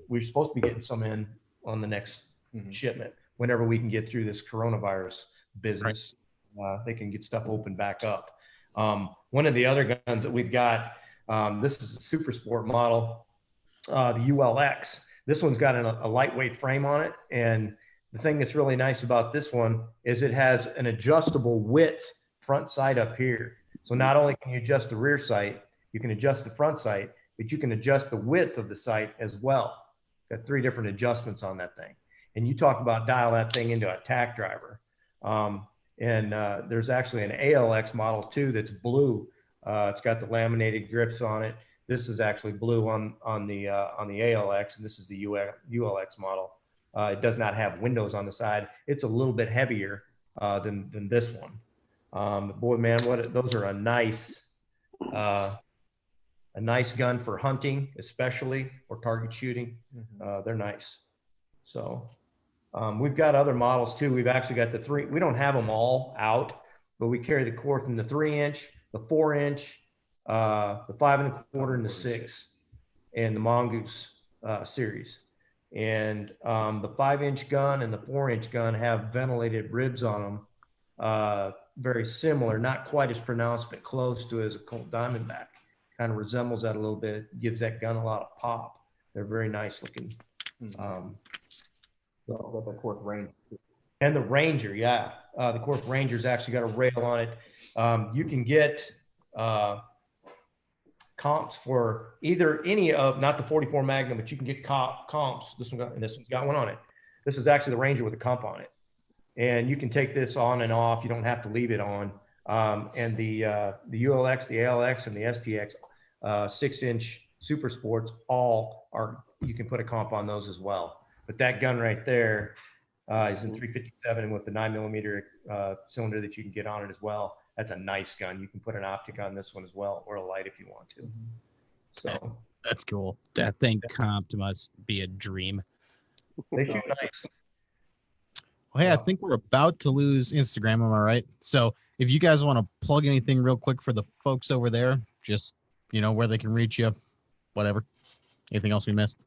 Speaker 3: we're supposed to be getting some in on the next shipment whenever we can get through this coronavirus business. They can get stuff open back up. One of the other guns that we've got, this is a super sport model, the ULX. This one's got a lightweight frame on it, and the thing that's really nice about this one is it has an adjustable width front sight up here. So not only can you adjust the rear sight, you can adjust the front sight, but you can adjust the width of the sight as well. Got 3 different adjustments on that thing. And you talk about dial that thing into a tack driver. And there's actually an ALX model too that's blue. It's got the laminated grips on it. This is actually blue on the ALX, and this is the ULX model. It does not have windows on the side. It's a little bit heavier than this one. Boy, man, those are a nice gun for hunting, especially, or target shooting. They're nice. So we've got other models too. We've actually got the 3. We don't have them all out, but we carry the Korth in the 3-inch, the 4-inch, the 5 1/4, and the 6, and the Mongoose series. And the 5-inch gun and the 4-inch gun have ventilated ribs on them. Very similar, not quite as pronounced, but close to as a Colt Diamondback. Kind of resembles that a little bit. Gives that gun a lot of pop. They're very nice looking.
Speaker 2: The Korth Ranger.
Speaker 3: And the Ranger, yeah. The Korth Ranger's actually got a rail on it. You can get comps for either any of, not the 44 Magnum, but you can get comps. This one's got one on it. This is actually the Ranger with a comp on it. And you can take this on and off. You don't have to leave it on. And the ULX, the ALX, and the STX 6-inch super sports, all are, you can put a comp on those as well. But that gun right there is in 357 with the 9mm cylinder that you can get on it as well. That's a nice gun. You can put an optic on this one as well, or a light if you want to. So
Speaker 1: That's cool.
Speaker 6: That thing comped must be a dream.
Speaker 3: they shoot nice.
Speaker 1: Well, hey, I think we're about to lose Instagram. Am I right? So if you guys want to plug anything real quick for the folks over there, just, where they can reach you, whatever. Anything else we missed?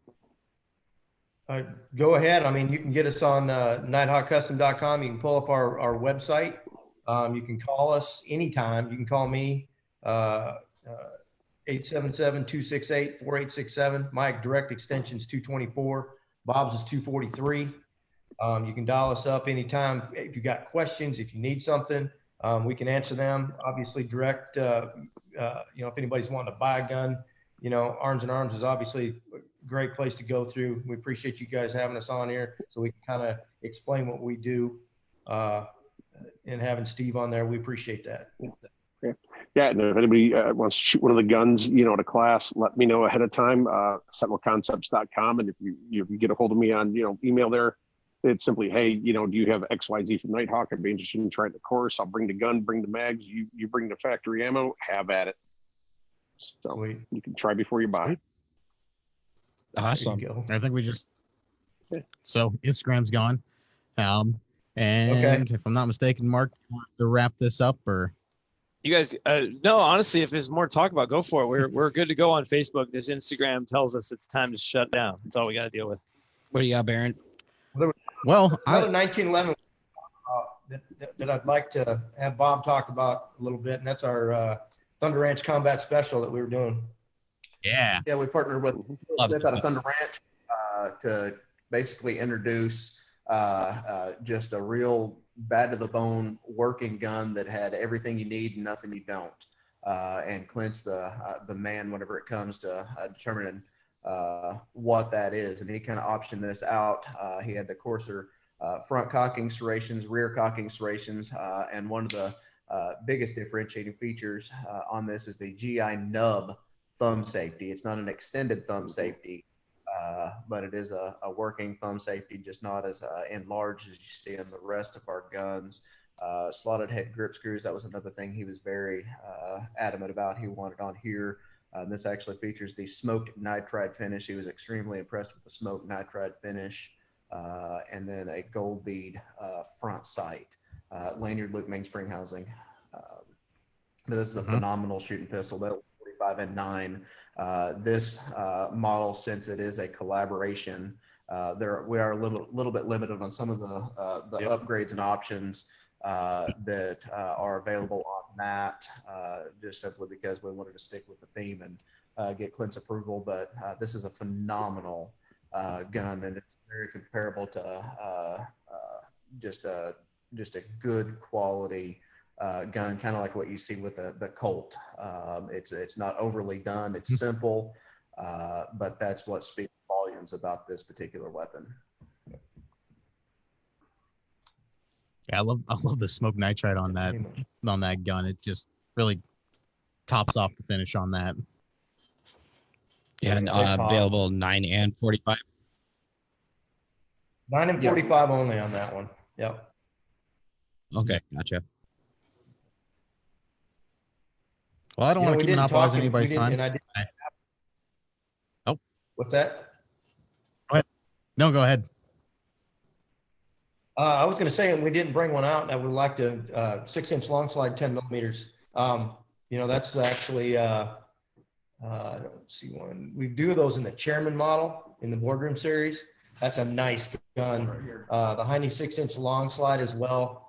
Speaker 3: Go ahead. I mean, you can get us on nighthawkcustom.com. You can pull up our website. You can call us anytime. You can call me 877-268-4867. My direct extension is 224. Bob's is 243. You can dial us up anytime. If you got questions, if you need something, we can answer them. Obviously, direct, if anybody's wanting to buy a gun, Arnzen Arms is obviously a great place to go through. We appreciate you guys having us on here so we can kind of explain what we do, and having Steve on there. We appreciate that.
Speaker 4: Yeah, and if anybody wants to shoot one of the guns, to class, let me know ahead of time. Sentinelconcepts.com, and if you get a hold of me on email there, it's simply, hey, do you have XYZ from Nighthawk? I'd be interested in trying the course. I'll bring the gun, bring the mags. You bring the factory ammo. Have at it. So
Speaker 3: Sweet.
Speaker 4: You can try before you buy.
Speaker 6: Awesome.
Speaker 1: I think we just. So Instagram's gone. And if I'm not mistaken, Mark, to wrap this up, or
Speaker 5: You guys, no, honestly, if there's more to talk about, go for it. We're good to go on Facebook. This Instagram tells us it's time to shut down. That's all we got to deal with.
Speaker 6: What do you got, Baron?
Speaker 1: well,
Speaker 3: Another 1911 that I'd like to have Bob talk about a little bit, and that's our Thunder Ranch Combat Special that we were doing.
Speaker 1: yeah,
Speaker 2: Yeah, we partnered with
Speaker 6: Love
Speaker 2: Smith
Speaker 6: it.
Speaker 2: out of Thunder Ranch to basically introduce just a real bad to the bone working gun that had everything you need and nothing you don't, and Clint's the man whenever it comes to determining what that is. And he kind of optioned this out. He had the coarser front cocking serrations, rear cocking serrations, and one of the biggest differentiating features on this is the GI nub thumb safety. It's not an extended thumb safety, but it is a working thumb safety, just not as enlarged as you see in the rest of our guns. Slotted head grip screws, that was another thing he was very adamant about. He wanted on here. This actually features the smoked nitride finish. He was extremely impressed with the smoked nitride finish, and then a gold bead front sight, lanyard loop mainspring housing. This is a phenomenal shooting pistol. That 45 and 9. This model, since it is a collaboration, we are a little bit limited on some of the upgrades and options that are available on that, just simply because we wanted to stick with the theme and get Clint's approval. But this is a phenomenal gun, and it's very comparable to just a good quality gun, kind of like what you see with the Colt. It's not overly done. It's simple, but that's what speaks volumes about this particular weapon.
Speaker 1: Yeah, I love the smoke nitride on that gun. It just really tops off the finish on that.
Speaker 6: Yeah, and available 9 and 45.
Speaker 3: 9 and 45 only on that one. Yep.
Speaker 6: Okay, gotcha.
Speaker 1: Well, I don't want to keep monopolizing anybody's time. Oh,
Speaker 3: what's that?
Speaker 1: Go ahead. No, go ahead.
Speaker 3: I was going to say, we didn't bring one out, and I would like to 6-inch long slide, 10 millimeters. That's actually I don't see one. We do those in the Chairman model in the boardroom series. That's a nice gun. The Heine 6-inch long slide as well.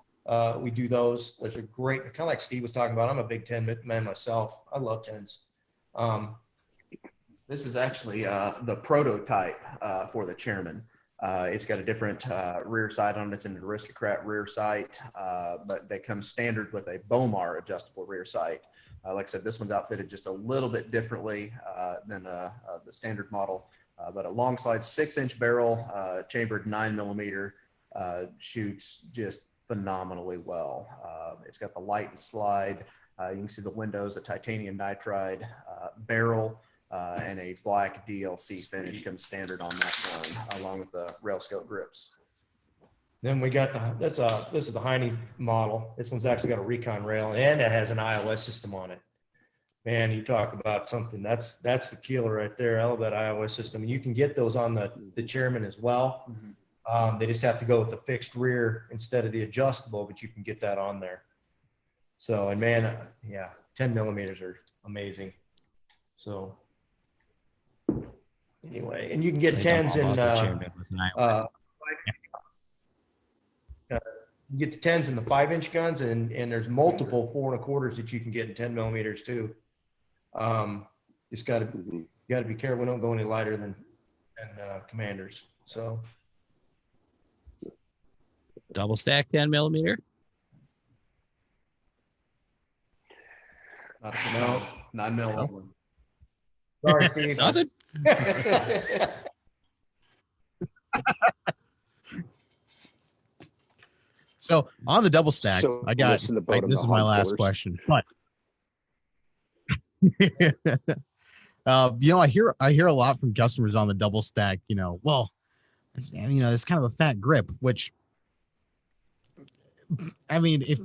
Speaker 3: We do those. Those are great. Kind of like Steve was talking about. I'm a big 10 man myself. I love 10s.
Speaker 2: This is actually the prototype for the Chairman. It's got a different rear sight on it. It's an Aristocrat rear sight, but they come standard with a Bomar adjustable rear sight. Like I said, this one's outfitted just a little bit differently than the standard model, but a long slide 6-inch barrel, chambered 9mm, shoots just phenomenally well. It's got the light and slide. You can see the windows, the titanium nitride barrel. and a black DLC finish comes standard on that gun, along with the rail scope grips.
Speaker 3: Then we got this is the Heine model. This one's actually got a Recon rail and it has an iOS system on it. Man, you talk about something that's the killer right there. I love that iOS system. You can get those on the Chairman as well. They just have to go with the fixed rear instead of the adjustable, but you can get that on there. So, and man, yeah, 10 millimeters are amazing. So anyway, and you can get 10s in, you get the 10s in the 5-inch guns, and there's multiple 4 1/4s that you can get in 10 millimeters too. Just got to be careful. Don't go any lighter than Commanders. So
Speaker 6: Double stack 10 millimeter.
Speaker 2: No, 9 mil.
Speaker 3: sorry, Steve.
Speaker 6: Nothing.
Speaker 1: So on the double stacks,
Speaker 4: So
Speaker 1: I got
Speaker 4: listen to both of
Speaker 1: this
Speaker 4: the
Speaker 1: is my
Speaker 4: hog
Speaker 1: last
Speaker 4: killers.
Speaker 1: question. But I hear a lot from customers on the double stack, well, it's kind of a fat grip, which I mean, if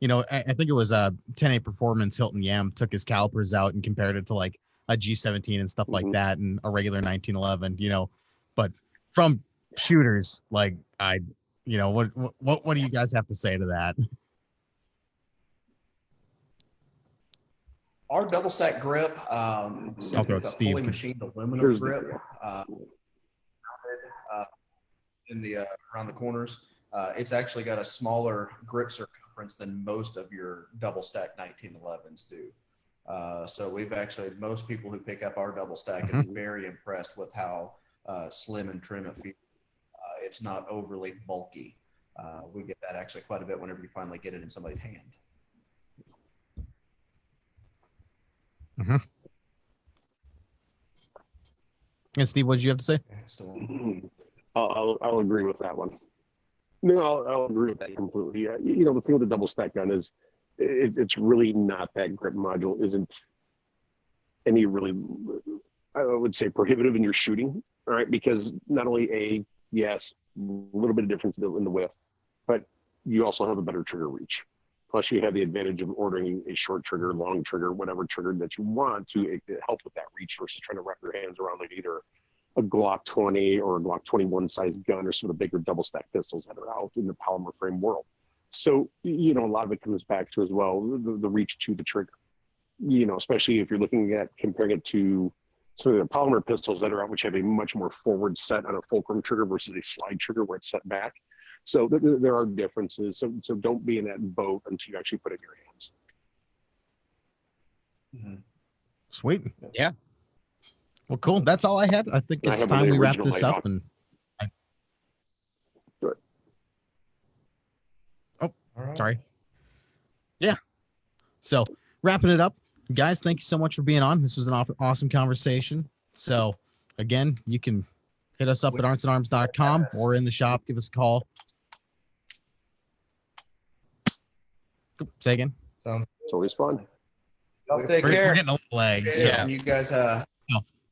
Speaker 1: I think it was a 10A Performance Hilton Yam took his calipers out and compared it to like a G17 and stuff like that and a regular 1911, but from shooters, like what do you guys have to say to that?
Speaker 2: Our double stack grip, since
Speaker 1: throw it
Speaker 2: it's
Speaker 1: to
Speaker 2: a
Speaker 1: Steve.
Speaker 2: fully machined aluminum
Speaker 4: Here's the
Speaker 2: grip,
Speaker 4: deal.
Speaker 2: in the around the corners, it's actually got a smaller grip circumference than most of your double stack 1911s do. So most people who pick up our double stack are very impressed with how slim and trim it feels. It's not overly bulky. We get that actually quite a bit whenever you finally get it in somebody's hand.
Speaker 1: And Steve, what did you have to say?
Speaker 4: I'll agree with that one. No, I'll agree with that completely. The thing with the double stack gun is it's really not that grip module isn't any really, I would say, prohibitive in your shooting. All right, because not only yes, a little bit of difference in the width, but you also have a better trigger reach. Plus, you have the advantage of ordering a short trigger, long trigger, whatever trigger that you want to help with that reach versus trying to wrap your hands around like either a Glock 20 or a Glock 21 size gun or some of the bigger double stack pistols that are out in the polymer frame world. So, a lot of it comes back to as well the reach to the trigger, especially if you're looking at comparing it to some of the polymer pistols that are out, which have a much more forward set on a fulcrum trigger versus a slide trigger where it's set back. So there are differences. So don't be in that boat until you actually put it in your hands.
Speaker 1: Sweet.
Speaker 6: Yeah.
Speaker 1: Well, cool. That's all I had. I think
Speaker 4: I
Speaker 1: it's
Speaker 4: have
Speaker 1: time
Speaker 4: the
Speaker 1: we wrap
Speaker 4: original
Speaker 1: this up.
Speaker 4: Nighthawk.
Speaker 1: And
Speaker 3: All right.
Speaker 1: sorry. Yeah. So wrapping it up, guys, thank you so much for being on. This was an awesome conversation. So again, you can hit us up at arnzenarms.com or in the shop. Give us a call. Say again.
Speaker 4: It's always fun.
Speaker 3: Y'all take
Speaker 1: We're
Speaker 3: care.
Speaker 1: getting a little lag. So
Speaker 6: Yeah.
Speaker 2: You guys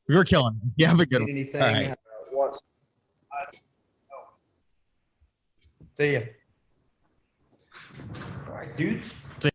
Speaker 1: we were killing. You have a good
Speaker 2: need
Speaker 1: one.
Speaker 2: anything?
Speaker 1: All right.
Speaker 2: What's
Speaker 3: See ya. All right, dudes.